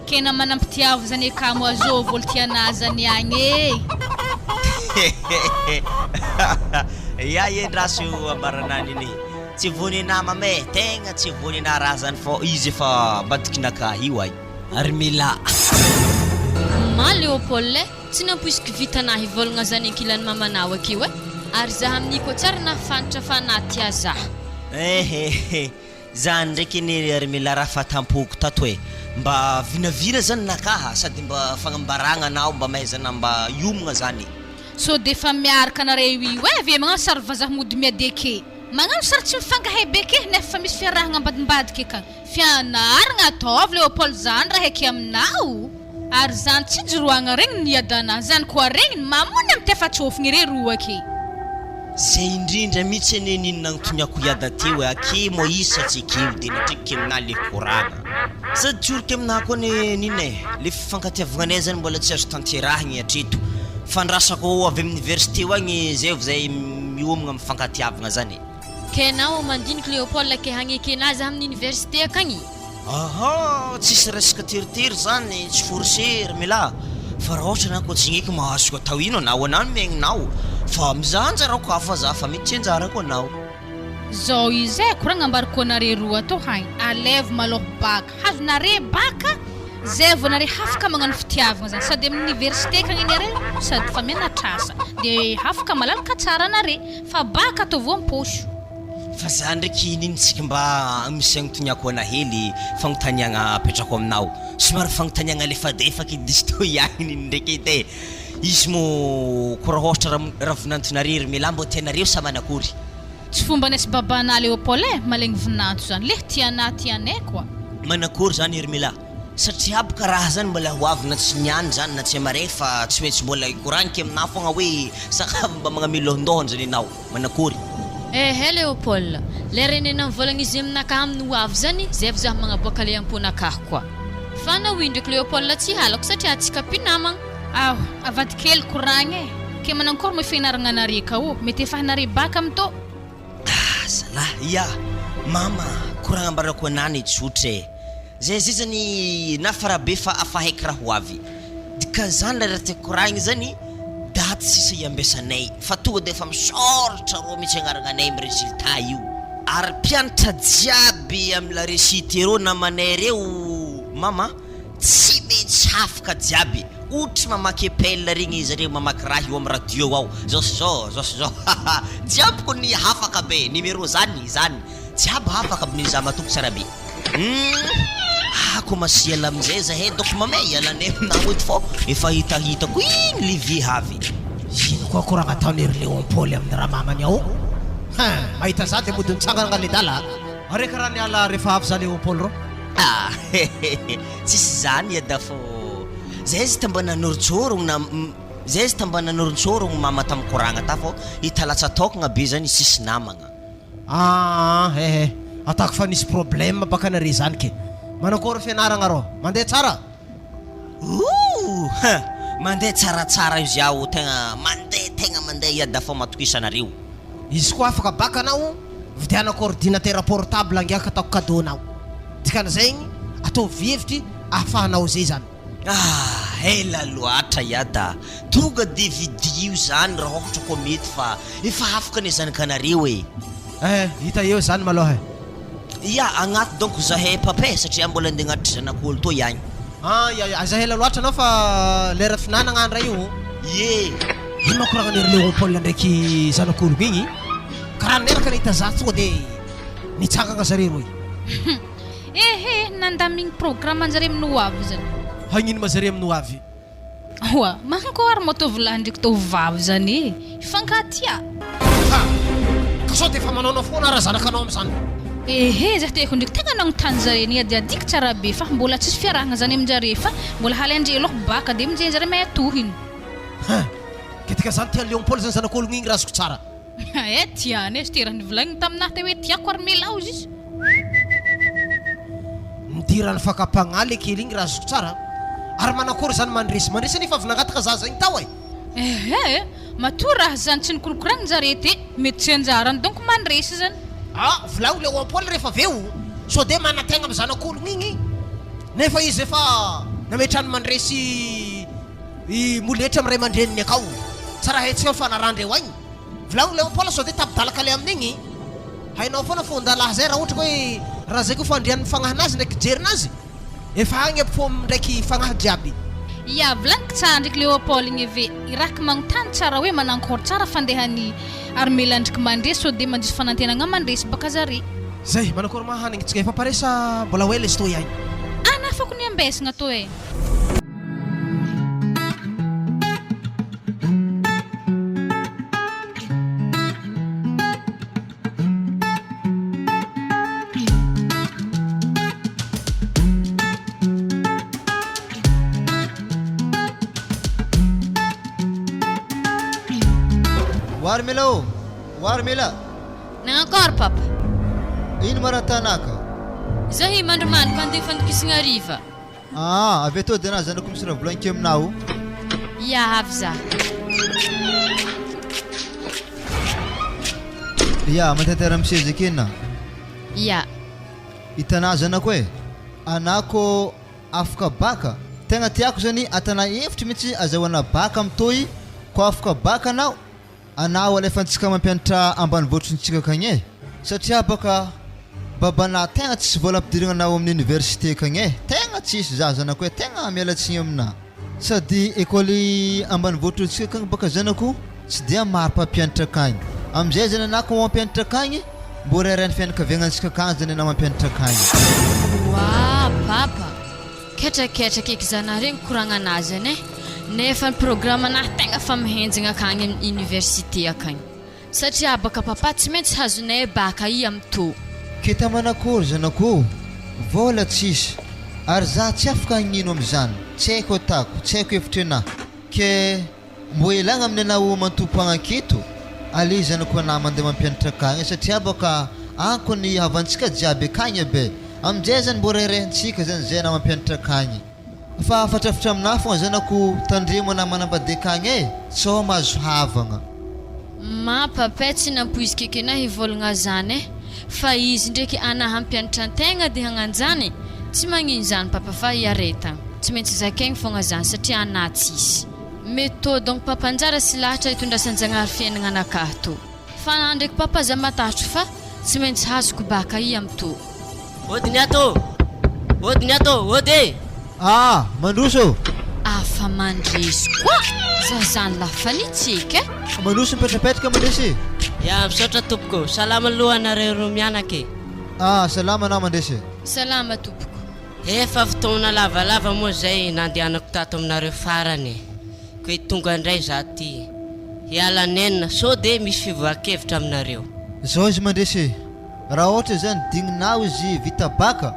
kena manampitiavo zany kamo azo volo tianazany agny endraso ambaranany iny tsy vony nama me tegna tsy vony na raha zany fô izy efa mbadiky naka io ay ary mila Léopold tsy nampoisiky vitanahy volagna zany ankilany mamanao akio ary zaha aminiko tsara nafantatra fa naty aza zany ndraiky ny ary mila raha fatampoko tato mba vinavina zany nakaha sady mba fagnambaragna anao mba mahaizana mba iomagna zany so de fa miaraka nareo io ve magnano sary vazaha mody miadeke magnano sary tsy mifangahebeke nefa fa misy fiarahagna ambadimbadika ka fianaragna ataovy Léopold zany raha eky aminao ary zany tsy joroagna regny niadana zany koa regny mamony amin'ny tefatsofigny re roa ake zay indrindra mihitsy ane niny nagnotoniako iada teo ake mo isa tsy keo de natrikike amina le koragna sady tsorika amina koa nine le fifankatiavagnanay zany mbola tsy azo tanterahigny atreto fandrasako avy amin'ny université agny zay miomagna mifankatiavagna zany kenao mandiniky Léopold ke hagneky anazy amin'ny université akagny tsisy resaka teritery zany tsy forcer mila fa raha ohatra na koa tsy gneky mahazoko atao ino anao anano miaigninao fa mizanjara ko hafa za fa mety tsy anjarako anao zao izay koragna ambariko anare roa atao haigny Alaiva maloha baka hazonare baka zay vao nare hafaka magnano fitiavagna zany sady amin'ny université kagny nare sady fa mianatrasa de hafaka malalaka tsara nare fa baka atao vo amposho fa za ndraiky ninitsika mba misy agnotoniako ana hely fagnotaniagna apetrako aminao somary fagnotaniagna lefadefaka idisy to ihany niny ndraiky edy izy mo koa raha ohatra raha vinantonareo mila mbo tianareo sa manakory tsy fomba nesy babana Léopold malegny vinanto zany le tianay koa manakory zany Ermila satria abaka raha zany mbola hoavina tsy niany zany na tsy amare fa tsy maintsy mbola ikoragnike amina fogna hoe sakafo mba magnamelondohony zany anao manakory Léopold le renena mivolagna izy aminakahy amin'ny hoavy zany zay vao zaho magnaboaka le amponakahy koa fa na hoy ndraiky Léopold tsy halako satria tsika mpinamagna avadikely koragny ke manankory mo fianaragna nare ka mety efa nare baka amito zalahy mama koragna ambarako anany tsotra zay zany nafarabe fa afahaiky raha hoavy dika zany la raha tiako koragny zany daty sisa iambesanay fa tonga de efa misoratra ro mitsy agnaragna anay amin'ny résultat io ary mpianatra jiaby amin'ny la réussite reo namanay reo mama tsy maintsy hafaka jiaby outry mamaky appel regny zareo mamaky raha io amin'ny radio ao zao jiaby ko ny hafaka be numéro zany jiaby hafaka amin'iza matoko tsara be ko masiala amizay zahay doko mamay alanay aminao ety fô efa hitahitako iny livie havy ino koa koragna ataon'ery Léopold amin'ny raha mamany ao mahita za de mody mitsangana le dala areka raha niala rehefa avy za Léopold ro tsisy zany ada fô zay zy tamba nanoronsorogno mama tamin'ny koragna ta fô hitalatsa taokagna be zany sisy namagna atako fa nisy problème baka nare zany ke manakory fianaragna rô mandeha tsara mandeha tsaratsara izy ao tegna mandeha tegna mandeha iada fa matokisanareo. Izy koa afaka baka anao vidianako ordinateur portable angiaka ataoko cadeau anao. Dikan'izay atao vevitry ahafahanao zay zany. Ela loatra iada. Tonga de vidio zany raha ohatra koa mety fa efa afaka ny zanakanareo e. Hita eo zany maloha. Ya agnaty donc zahay papay satria mbola andeha agnatitra zanak'olo to ihany. Aza hela loatra anao fa lera finanagna andra io. Ye. Ino makoragnan'ery Léopold ndraiky zanak'olo igny? Karaha neraka nahita za tonga de nitsangagna zareo roy. Nandamigny programme anjare amin'ny hoavy zany. Hagnino ma zareo amin'ny hoavy? Oa, mankoary matovy lahy ndraiky tovovavy zany ifankatia. Ka sao defa manao foana raha zanakanao amin'izany. Zah teko ndraiky tegna nagnontany zare ny adiadiky tsara be fa mbola tsisy fiarahagna zany aminjare fa mbola haly andreloko baka de aminjay zare mahay atohiny. Ketika zany tia Léopold zany zanak'olo igny razoko tsara. Tiany sy terany volagniny taminahy te hoe tiako ary melao izy. Nidirany fakapagnaly kely igny razoko tsara. Ary manakory zany mandresy nefa avy nagataka zaza igny tao e. Matoa raha zany tsy nikorokoragny zare te mety tsy anjarany donc mandresy zany. Volao Léopold rehefa aveo so de manategna amin'ny zanak'olo igny. Nefa izy efa nametrany mandresy moletra amin'ny ray aman-dreniny akao. Tsara hetsika fanarandreo agny. Volao Léopold so de tapidalaka le amin'igny. Hainao foana fondalahy zay raha ohatra hoe raha zay koa fandrian'ny fagnahanazy ndraiky jerinazy efa agny fo ndraiky fagnahy jiaby. Ya vlaniky tsara ndraiky Léopold igny ave iraky magnontany tsara hoe manankory tsara fandehany armela ndraiky mandresy so de mandrisy fanantenagna mandresy baka zare. Zay manakory mahanigny tsika efa paresa mbola hoe lezy to ihany. Nafako ny ambesagna to e. Warmela. Nangakory papa? Ino maratanaka? Zahy mandrimandry mandeha fandokisagna riva. Avy atao de na zanako misy raha volagniko aminao. Ya avy za. Ya mantatera misy zakena. Ya. Hitanà zanako e. Anako afaka baka. Tegna tiako zany atana efitra mihitsy azahoana baka amitoy ko afaka baka anao. Anao alefantsika mampianatra ambanivohitrintsika kagny e. Satria baka babana tegna tsisy vola ampidirana anao amin'ny université kagny e. Tegna tsisy za zanako e tegna mialatsigny amina. Sady école ambanivohitrintsika kagny baka zanako tsy dia maro mpampianatra kagny. Amizay zany anako mampianatra kagny mbo rairan'ny fianakaviagnantsika kagny zany anao mampianatra kagny. Papa. Ketraketraka eky zanaregny koragna anazy ane. Nefa ny programme anahy tegna fa mihenjagna akagny amin'ny université akagny. Satria baka papa tsy maintsy hazonay baka i amito. Kita manakory zanako? Vola tsisy. Ary za tsy afaka hagnino amin'izany. Tsy haiko atako, tsy haiko hevitra anahy. Ke mbo ilagna amin'ny anao mantompo agnaketo. Ale zanako anahy mandeha mampianatra akagny satria baka anko ny havantsika jiaby akagny be. Amin'izay zany mbo rairantsika zany zay na mampianatra akagny. Fa afatrafitra aminahy fogna zanako tandremo na manambady akagny e. Sao mahazo havagna. Papa tsy nampoizy keke na hivolagna zany e. Fa izy ndraiky anahy hampianatra antegna de hagnanjany. Tsy magnino zany papa fa hiaretagna. Tsy maintsy zakaigny fogna zany satria anahy tsisy. Meto donc papa anjara sy lahatra hitondrasan-janahary fiainagna anakahy to. Fa anahy ndraiky papa za matahotro fa tsy maintsy hazoko baka i amito. Odiny ato, ode! Mandroso! Afa mandresy koa! Za zany lafanitsika e! Mandroso mipetrapetraka mandresy? Ya misaotra tompoko, salama aloha anareo mianaka. Salama anao mandresy. Salama tompoko. Efa fotoana lavalava moa zay nandehanako tato aminareo farany. Ko tonga indray za ty. Hiala nenina so de misy fivoaran-kevitra aminareo. Zao izy mandresy. Raha ohatra zany digninao izy vita baka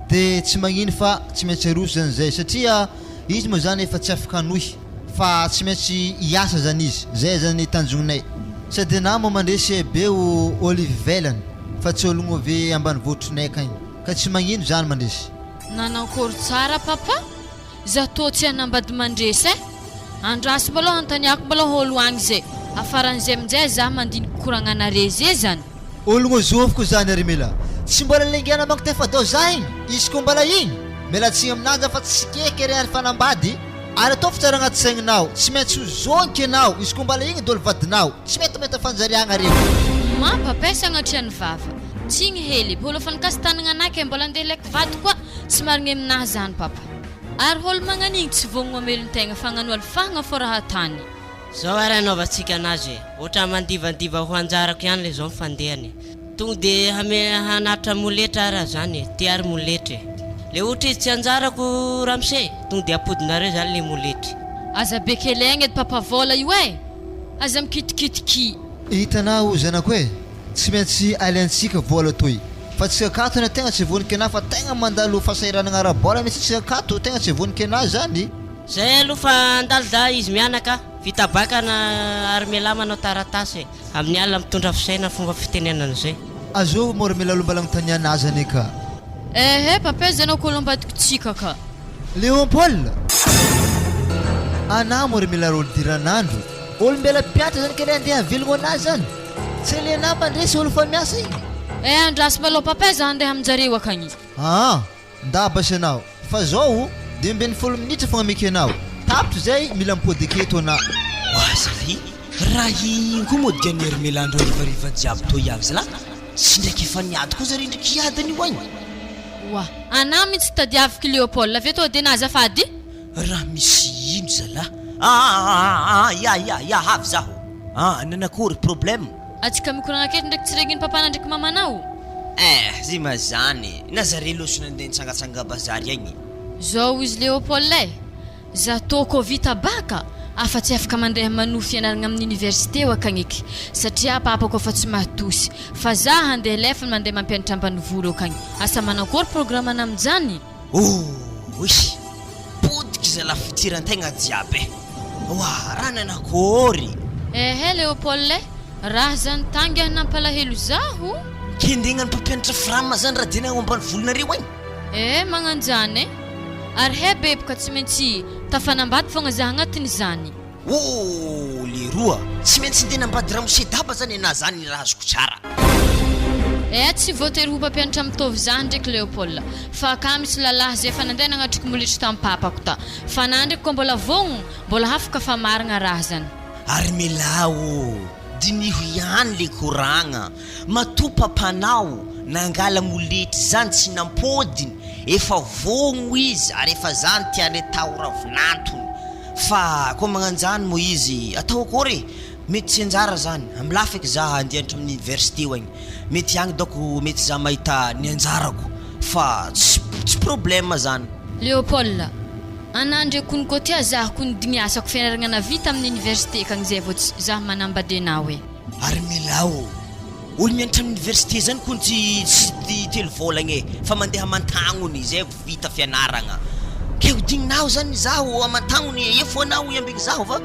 de tsy magnino fa tsy maintsy aroso zany zay satria izy moa zany efa tsy afaka anohy fa tsy maintsy hiasa zany izy. Zay zany tanjongnay. Sady na moa mandresy be o olive velany fa tsy ologno ave ambanivohitrinay kagny. Ka tsy magnino zany mandresy. Nanankory tsara papa? Za to tsy hanambady mandresy e? andraso baloha antaniako baloha olo agny zay afaran'izay amin'izay za mandiniky koragnanare zay zany ologno zoviko zany ary mila tsy mbola lengana manko te fadao za igny izy ko mbola igny mialatsiny aminazy fa tsy keky ary fanambady ary atao fitsara agnaty saigninao tsy maintsy zonky anao izy ko mbola igny dolo vadinao tsy mety fanjariagna reo mampapesa agnatriany vava tsy igny hely olo fanikastanagna anaky mbola andeha laiky vady koa tsy marigny aminahy zany papa ary olo magnanigny tsy vognogno amelon-tegna fagnano alifahagna fô raha tany zao ary anaovantsika anazy ohatra mandivandiva ho anjarako ihany le zao mifandehany tonga de hanatra moletra ara zany tiary moletra le ohatra izy tsy anjarako ramse tonga de apodinareo zany le moletra aza bekelagna edy papa vola io e aza mikitikitiky hitanao zanako e tsy maintsy aliantsika vola toy fa tsika kato na tegna tsy vonika anahy fa tegna mandalo fahasahiranagna ara-bola mitsy tsika kato tegna tsy vonika anahy zany zay aloha fa andalda izy mianaka vita bakana armela manao taratasy amin'ny alina mitondra fisaina fomba fitenenana zay azov mora mila lombalagna tany anazy ane ka ehe papa zanao ko lombadiko tsika ka Léopold ana mora mila rolo diranandro olombela piatra zany kele andeha avelogno anazy zany tsy lena mandresy olo fa miasa igny andraso baloha papa za andeha aminjareo akagny ndabasy anao fa zao 12 minitra fogna miky anao tapitry zay mila mipody aketo ana Zalahy raha igny koa mody gagnero melandro rivariva jiaby to ihany zala tsy ndraiky efa niady koa zary ndraiky hiadany io agny wa ana mitsy tadiaviko Léopold avy to de nazafady raha misy ino zala ya havy zaho nanakory problème atsika mikoragna aketo ndraiky tsy regniny papana ndraiky mamanao zy mazany na zare loso nandeha nitsangatsanga bazary agny zao izy Léopold za toko vita baka afa-tsy afaka mandeha manohy fianaragna amin'ny université o akagny eky satria papako efa tsy mahatosy fa za handeha lefa mandeha mampianatra ambanivolo akagny asa manakory programme ana amin'izany isy podiky zala fitiran-tegna jiaby raha nanakory ehe Léopold raha zany tangy nampalahelo zaho kendegna ny mpampianatra frama zany raha dena ambany volonareo agny magnanjany ary bebaka tsy maintsy tafanambady fogna za agnatiny zany le roa tsy maintsy ndeha nambady raha mosedaba zany ana zany raha azoko tsara tsy voatery ho mpampianatra mitovy zany ndraiky Léopold fa ka misy lalahy zay fa nandeha nagnatriky molitra tampapako ta fa na ndraiky ko mbola vogno mbola afaka fa marigna raha zany ary melao diniho ihany le koragna matopampanao nangala molitra zany tsy nampodiny efa vogno izy ary efa zany tiany tao ravinantony fa koa magnanjany mo izy atao akory mety tsy anjara zany amilafaka za andianatra amin'ny université agny mety agny doko mety za mahita ny anjarako fa tsy problème zany Léopold anandre kony kotia za kony digniasako fianaragna vita amin'ny université kagny zay vao za manambady anao ary milao olo mianatra amin'ny université zany kony tsy telo volagna fa mandeha amantagnony zay vita fianaragna ke hodigninao zany zaho amantagnony efo anao iambiky zaho fa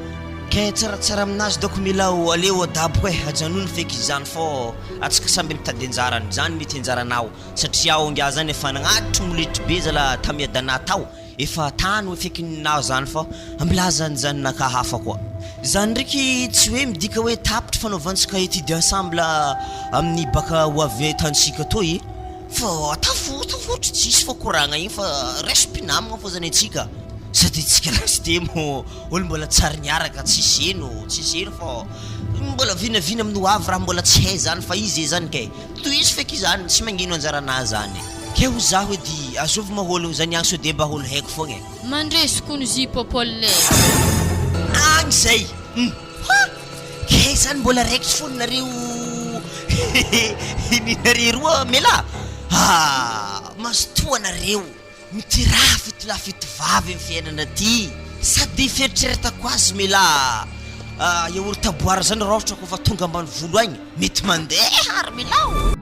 ke tsaratsara aminazy doko milao aleo adabo ajanony feky zany fô atsika samby mitady anjarany zany mety anjaranao satria onga zany efa nagnatitry molitry be zala tamiadana tao efa tany hoe fekinao zany fa ambilazany zany nakahafa koa zany ndraiky tsy hoe midika hoe tapitry fanaovantsika étude ensemble amin'ny baka ho avy tansika toy fa tafotry tsisy fa koragna igny fa respinamagna fô zany atsika sady tsika lasy mo olo mbola tsary niaraka tsisy eno fa mbola vinavina amin'ny hoavy raha mbola tsy hay zany fa izy zany ke toy izy feky zany tsy magnino anjarana zany ke ho zaho edy azovy maholo zany agny sode mba holo haiko fogna mandresiko ny Léopold agny zay ke zany mbola raiky tsy fononareo ninare roa mela mazotoanareo mitiraha fitolafity vavy amin'ny fiainana ty sady fieritreretako azy mela yaourt à boire zany raha ohatra kofa tonga ambany volo agny mety mandeha ary melao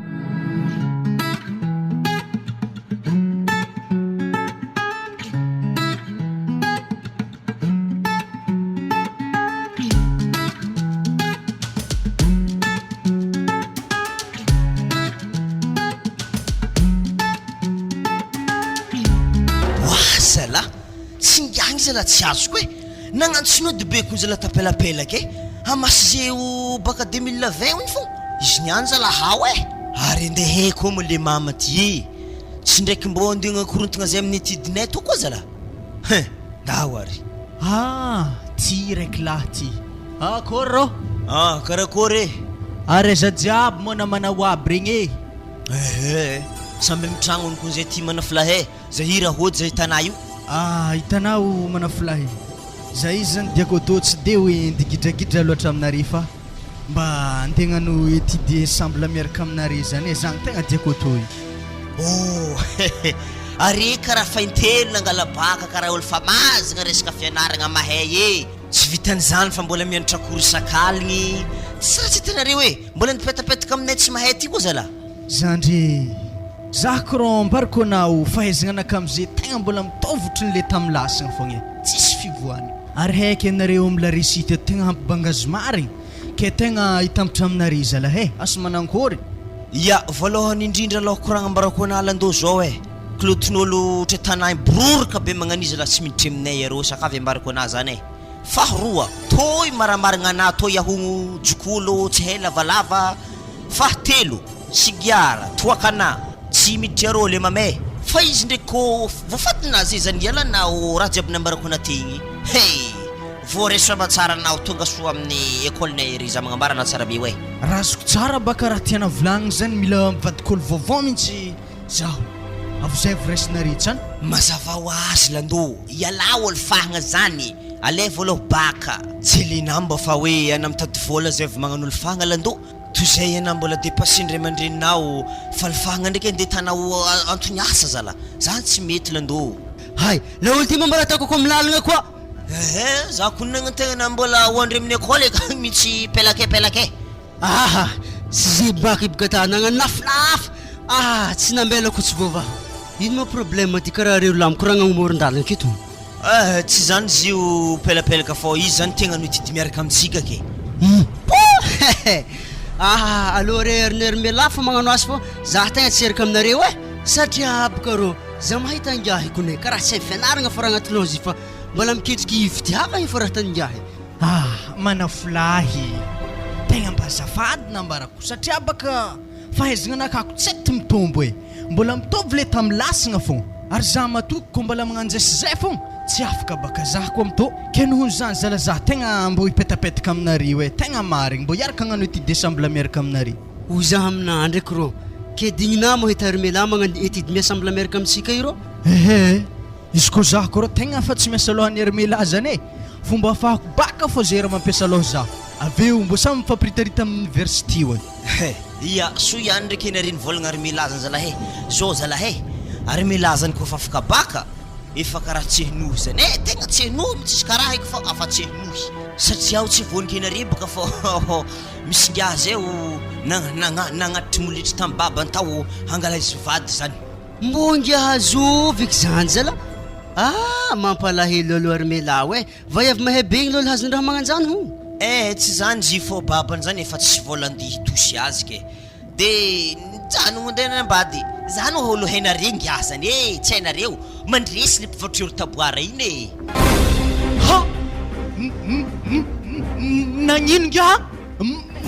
zala tsy ngiagny zala tsy azoko nagnano synody be ko zala tapelapelaka amasy zeo baka 2020 igny fo izy niany zalahao ary andehe koa mo le mama ty tsy ndraiky mbô andeha korontagna zay amin'ny tidinay to koa zala ndao ary ty raiky lahy ty akory rô karakory ary aiza jiaby moa manao aby regny samby mitragnony ko zay ty manaflahe zahira hody zay hitanà io hitanao manaflahy zay izy zany diako tô tsy de hoe ndigidragidra loatra aminare fa mba antegna no étudier ensemble miaraka aminare zany zany tegna diako tô are karaha faintelo nangalabaka karaha olo fa mazagna resaka fianaragna mahay tsy vitan'izany fa mbola mianatra kory sakaligny tsy raha tsy hitanareo mbola nipetapetaka aminay tsy mahay ty koa zala zandry za koron mbarkonao fahaizagna anaka am'izay tegna mbola mitovotry nyle tam'lasagna fogna tsisy fivoany ary haiky anareo am'la resite tegna hampibangaz marigny ke tegna hitambatra aminare zala asa manankory ya voalohany indrindra aloha koragna mbarako analandô zao klotin'olo tretanay bororoka be magnanizy la tsy miditry aminay arô sakavy ambarako ana zany faharoa toy maramarigna ana toy ahogno jokolo tsy hay lavalava fahatelo sigiara toakana tsy miditry arô le mamay fa izy ndraiky ko voafatinazy zany ialanao raha jiaby nambarako ana tegny voaresama tsara nao tonga soa amin'ny écolenay ry za magnambarana tsara be raha azoko tsara baka raha tiana volagniny zany mila mivadikolo vaovao mihitsy zaho avy zay voresinare tsany mazava ho azy landô ialao olo fahagna zany aleva aloha baka tsy lena mba fa hoe ana mitady vola zay vy magnano olo fahagna landô toy zay ana mbola dépassé ndray mandreninao fa le fahagna ndraiky andeha tanao antony asa zala zany tsy mety landô hay le olo ty mambara ataoko ko milalagna koa za konagna tegna mbola hoandre amin'ny école ka mitsy pelake tsy zay baka ibokata nagnano lafolafo tsy nambelako tsy vova ino ma problème ty karaha reo lamiko raha gnamoron-dalagna keto tsy zany zio pelapelaka fô izy zany tegna no itidy miaraka amitsika ke aloha re hernerme lafo magnano azy fô za tegna tsy eraka aminareo satria boka rô za mahita angiahy konay karaha tsy hay fianaragna fa raha agnatinao fa mbola miketriky fitiava fa raha tangiahy manafolahy tegna mba zafady nambarako satria baka fahaizagna anakako tsety mitombo mbola mitovy le tam'lasagna fogna ary za matoky ko mbola magnanjesy zay fogna tsy afaka baka za ko amto ke nohony zany zala za tegna mbo hipetapetaka aminare tegna marigny mbo iaraka agnano étude ensemble miaraka aminare ho za amina ndraiky rô ke dignina mo hita armela magnano étude miensemble miaraka amitsika io rô izy ko za ko rô tegna fa tsy miasa lohany armela zany fomba afahako baka fô zay raha mampiasa loha za aveo mbo samy mifampiриtarita amin'ny université iya so ihany ndraiky nareny volagna armela zany zalahy zao zalahy armela zany koa fa afaka baka efa karaha tsy henohy zany tegna tsy henohy mitsisy karaha eky fa afa tsy henohy satria aho tsy vonika inare baka fa misy ngiahy zay nagnatitry molitry tamin'ny babany tao hangala izy vady zany mbo ngiahy zoviky zany zala mampalahelo aloha armela va avy mahay be igny lolo hazony raha magnanjany ho tsy zany zy fô babany zany efa tsy volandy hitosy azy ke de zany mondena ambady zany olo hainare ngiahy zany tsy hainareo mandresy le mpivoatra olo taboara iny nagnino ngiahy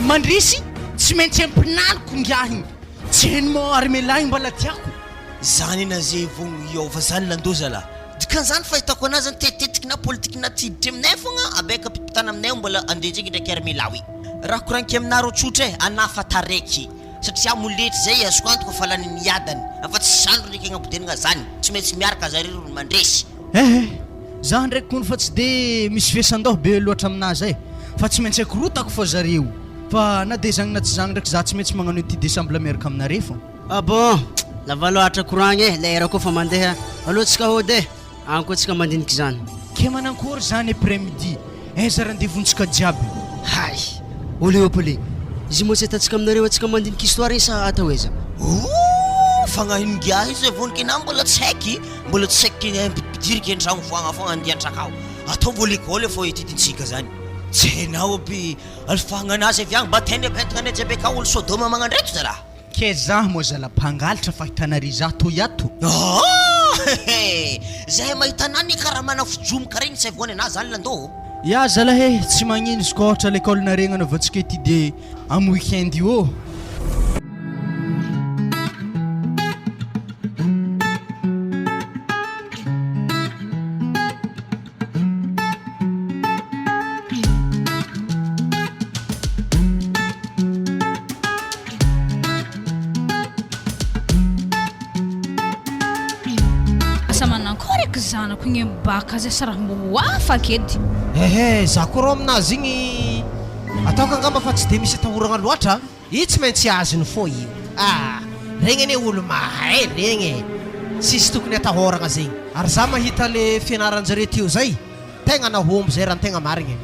mandresy tsy maintsy ampinaloko ngiahy tsy hainy mo armela igny mbala tiako zany ina zay vogno iova zany landozala dikan'izany fahitako anazy zany tetitetika na politique na tiditry aminay fogna abeka pipitana aminay mbola andrejegny ndraiky armela raha koranky aminaro tsotra anafa taraiky satria moletry zay azoko antoko fa lany niadany afa tsy sandro ndraiky agnabodenagna zany tsy maintsy miaraka zareo mandresy za ndraiky kony fa tsy de misy fiasan-doha be loatra aminazy fa tsy maintsy akorotako fô zareo fa na de zagny na tsy zagny ndraiky za tsy maintsy magnano étude ensemble miaraka aminare fô bon lava loatra koragny lera koa fa mandeha alohatsika hody agny koa tsika mandiniky zany ke manankory zany après midi aiza raha andevontsika jiaby hay olo eo apole izy moa tsy atatsika aminareo atsika mandiniky histoire sa atao eza fagnahinongiahy izy vonika ina mbola tsy haiky pitiriky antragno foagna fogna andiantrakao atao mbola école fô etidintsika zany tsy hainao aby alifahagna anazy avy agny bateny apetaka anay jiaby ka olo sodoma magnandreto zalahy ke za moa zala mpangalatra fa hitanare za to iato Zahay mahita nany karaha mana fijomoka regny tsy avoany anazy zany landô. Ya zalahy tsy magnino izy koa ohatra l'école naregna navatsika ety de amin'ny weekend io. Zanako igny mibaka zay sa raha mbo afaka edy. Za koa rô aminazy igny ataoko angamba fa tsy de misy atahoragna loatra. I tsy maintsy azony fô io. Regny ane olo mahay regny. Sisy tokony atahoragna zegny. Ary za mahita le fianaranjare teo zay tegna nahomby zay raha tegna marigny.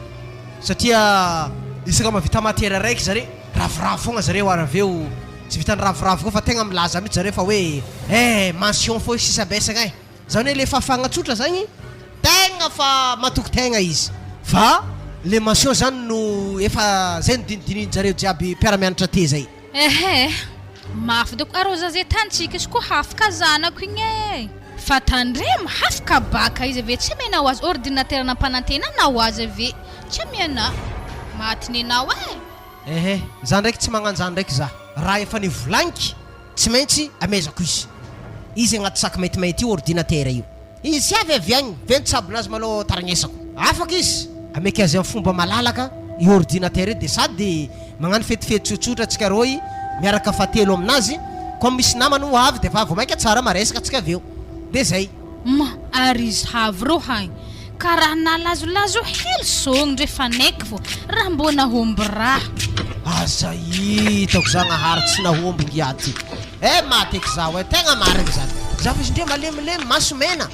Satria isaka mavita matière raiky zare ravoravo fogna zareo ary aveo tsy vitany ravoravo koa fa tegna milaza mihitsy zareo fa hoe mention fô sisabesagna e. Zany le fafagna tsotra zany tegna fa matoky tegna izy fa le mention zany no efa zay nodinidinin zareo jiaby mpiara-mianatra te zay. Mafy doko arôza zay tantsika izy koa hafaka zanako igny e. Fa tandremo hafaka baka izy ave tsy mena ho azy ordinateur nampanantena na ho azy ave tsy miana matinenao e. Za ndraiky tsy magnano zany ndraiky za raha efa nivolaniky tsy maintsy amezako izy agnaty sac maintimainty io ordinateur io izy avy avy agny ventsabinazy malô taragnesako afaka izy ameky azy amin'ny fomba malalaka i ordinateur io de sady magnano fetifety tsotsotra atsika roy miaraka fatelo aminazy comme misy namany ho avy de fa vao mainka tsara maresaka atsika aveo de zay ary izy havy rô hagny ka raha nalazolazo hely sogny ndre fanaiky fô raha mbô nahomby raha aza hitako za gnahary tsy nahomby ngiaty maty eky zaho e tegna marigny zany za fa izy ndre malemilemy maso mena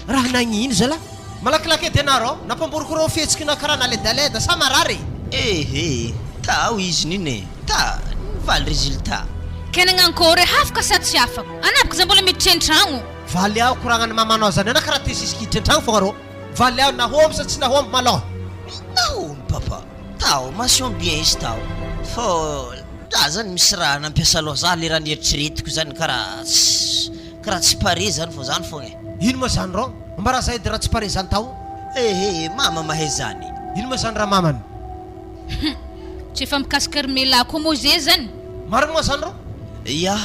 raha nagnino zala malakilaky edy anarô nampamboriko rô fihetsiki na karaha naledaleda sa marary tao izy nine ta nivaly résultat kenagna ankôry hafaka sa tsy afaka anapaka za mbola miditra an-tragno valy aho koragnany mamanao zany ana karaha tesisykiditra an-tragno fogna rô valy aho nahomby sa tsy nahomby malôha nahomby papa tao mention bien izy tao fô za zany misy raha nampiasa aloha za le raha nieritreretiko zany karaha tsy pare zany fô zany fogna ino ma zany rô mba raha zay de raha tsy pare zany tao mama mahay zany ino ma zany raha mamany tsy efa mikasika armela koa moa zay zany marigny ma zany rô ya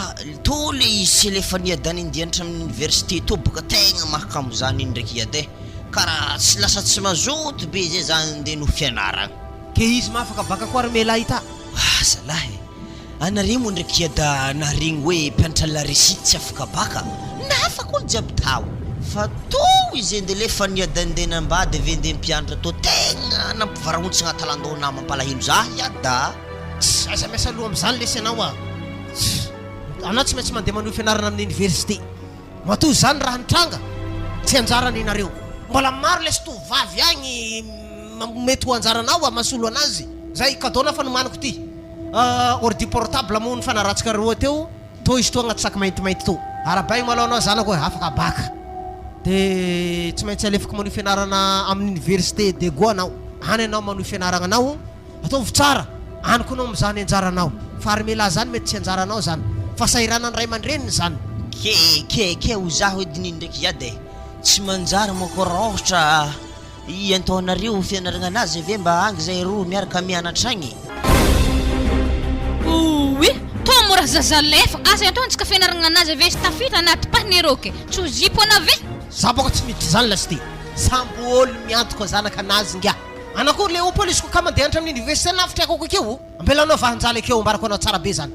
to le izy lefa niadany indianatra amin'ny université to boka tegna mahakamo zany iny ndraiky iady karaha tsy lasa tsy mazoto be zay zany nde no fianaragna ke izy mahafaka baka koa armela ita zalahy anaremo ndraiky iada naregny hoe mpianatra laresity tsy afaka baka nafaka olo jiaby tao fa to izy ende le fa niadanindena ambady ave nde mpianatra to tegna nampivarahontsy agnaty alandona mampalahelo za iada aza miasa aloha am'zany lesy anao anao tsy maintsy mandeha manohy fianarana amin'ny université matoy zany raha nitranga tsy anjarany inareo mbola maro lesy tovavy agny mety ho anjaranao masolo anazy zay kadona fa nomaniko ty ordi portable moa ny fanaratsika roa teo to izy to agnaty sac maintimainty to arabaigny malao anao zanako hoe afaka baka de tsy maintsy alefako manohy fianarana amin'ny université de go anao any anao manohy fianarana anao ataovy tsara anyko anao mizany anjaranao fa armela zany mety tsy anjaranao zany fa sairanany ray aman-dreniny zany ke ho zaho ediny ndraiky iady tsy manjary moko raha ohatra iantaonareo fianaragna anazy ave mba angy zay roa miaraka mianatra agny to mora zazalefa asa atao antsika fianaragna anazy ave sy tafita anaty paneroke tsy ho zipo anave za boka tsy miditra zany lasity sambo olo miantoko zanaka anazy ngia anakory le opolisiko ka mandeha anatra amin'ny université nafitra akoko akeo ambela anao vahanjala akeo ambarako anao tsara be zany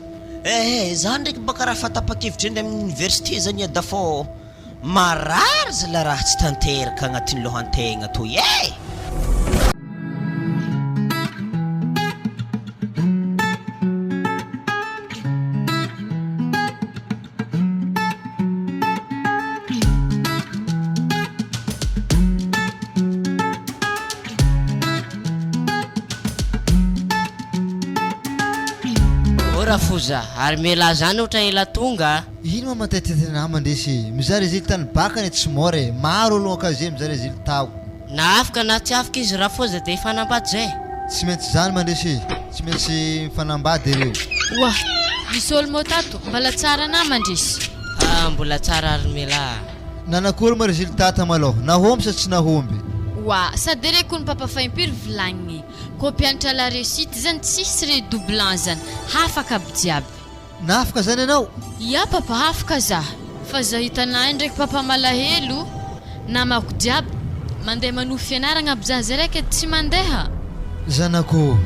za ndraiky baka raha fatapakevitra eny amin'ny université zany iada fô marary zala raha tsy tanteraka agnatin'ny lohantegna toy Foza ary mela zany ohatra ela tonga ino mamatetitetena mandresy miza résultat ny baka ny tsy more maro olo akaze miza résultat na afaka na tsy afaka izy raha foza de fanambady zay tsy maintsy zany mandresy tsy maintsy mifanambady ireo wa misy olo motato mbola tsara na mandresy mbola tsara ary mela nanakory ma résultat malôha nahomby sa tsy nahomby Wa sady reko ny papa fa impiry volagniny ko mpianatra la réussite zany tsisy redoublant zany hafaka aby jiaby nafaka zany ianao ia papa hafaka za fa za hitanay ndraiky papa malahelo namako jiaby mandeha manohy fianaragna aby za zay raiky tsy mandeha zanako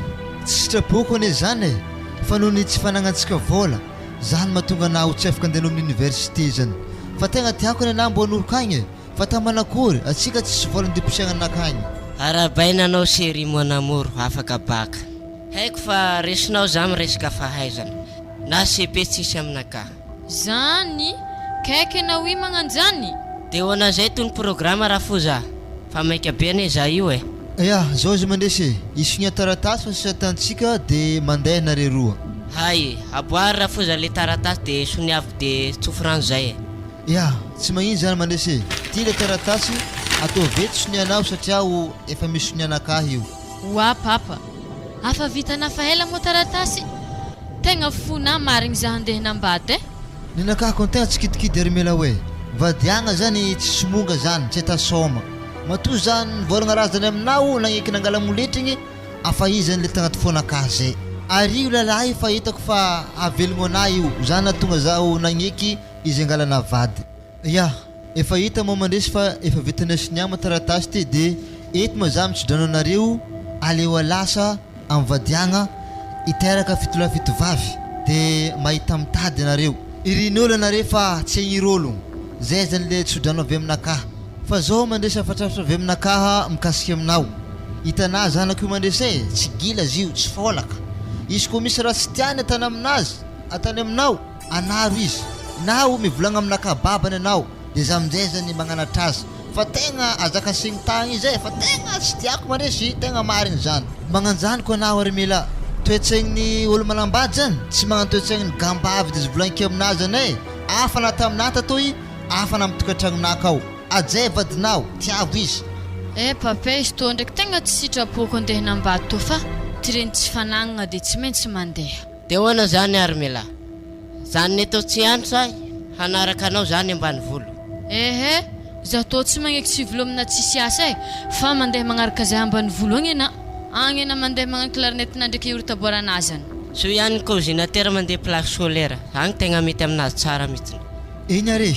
tsy sitrapoko ane zany e fa noho ny tsy fanagnatsika vola zany mahatonga anah ho tsy afaka andeha amin'ny université zany fa tegna tiako ny anah mbo hanoroko agny e fa tamanakory atsika tsisy vola ndimposiagna anakagny arabaina anao série mon amour afaka baka haiko fa resinao za miresaka fahaizana na CP tsisy aminaka zany kaiky anao i magnanjany de hoana zay toy ny programme raha fo za fa maika be ane za io e ya zao izy mandresy isigna taratasy fa sisatantsika de mandeha nare roa hay aboary raha fo za le taratasy de soniavy de tsofrano zay e ya tsy magnino zany mandresy ty le taratasy atao vety sonianao satria ho efa misy sonianakah io wa papa afa vitana fa hela mo taratasy tegna fona marigny za handeha nambady e ninakahako antegna tsy kidikidy ary mela hoe vadiagna zany tsy somonga zany tsy atasoma matoa zany volagna raha zany aminao nagneky nangala moletrigny afa izany le tagnaty fonakah zay ary io lalahy fa hitako fa avelogno anay io zany natonga zaho nagneky izy angalana vady ya efa hita moa mandresy fa efa vitana siniama taratasy ty de eto ma za mitsodrano anareo aleo alasa amin'ny vadiagna iteraka fitola fitovavy de mahita mitady anareo irin'olo anareo fa tsy hagnir'ologno zay zany le tsodrano avy aminakahy fa zao mandresy afatrafatra avy aminakaha mikasiky aminao hitanà zanako io mandresy e tsy gila azy io tsy folaka izy koa misy raha tsy tiany atany aminazy atany aminao anaro izy na o mivolagna aminakahy babany anao de za amin'izay zany magnanatra azy fa tegna azaka signy tagny izy e fa tegna tsy tiako mandresy tegna marigny zany magnanjany ko anao ary mila toetsaigny olo manambady zany tsy magnano toetsaigny gambavy de izy volagniko aminazy zany e afa nata aminata toy afa na amitokantragnonaka ao ajay vadinao tiavo izy papa izy tô ndraiky tegna tsy sitrapoko andeha nambady tô fa ty reny tsy fanagnana de tsy maintsy mandeha de hoana zany ary mela zany neto tsy antsa hanaraka anao zany ambany volo ehe za tô tsy magneky tsy volo amina tsisy asa e fa mandeha magnaraka zay ambany volo agny ana agny ana mandeha magnano clarinetina ndraiky iorytaboaranazany so ihany coordinateur mandeha plaque solaire agny tegna mety aminazy tsara mihitsiny eny are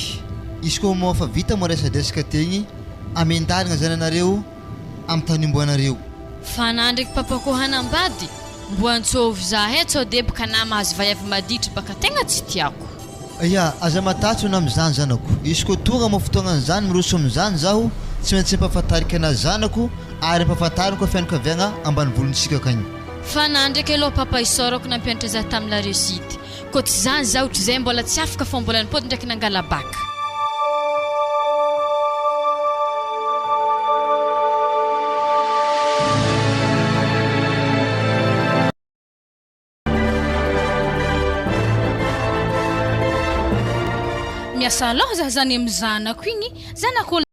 izy koa moa fa vita mo resadresaka tegny amendarigna zany anareo amin'ny tany imboanareo fa na ndraiky papa ko hanambady mbo antsovy za he tsao debaka na mahazo vaiavy maditry baka tegna tsy tiako ya aza matatso na am'izany zanako izy koa tonga mo fotoagnan'izany miroso am'izany zaho tsy maintsy ampahafantarika anazy zanako ary ampahafantariko fianakaviagna ambany volontsika kagny fa na ndraiky aloha papa isorako nampianatra za tamin'ny la réussite ko tsy zany za ohatry zay mbola tsy afaka fô mbola nipody ndraiky nangala baka miasa aloha za zany amin'ny zanako igny zanako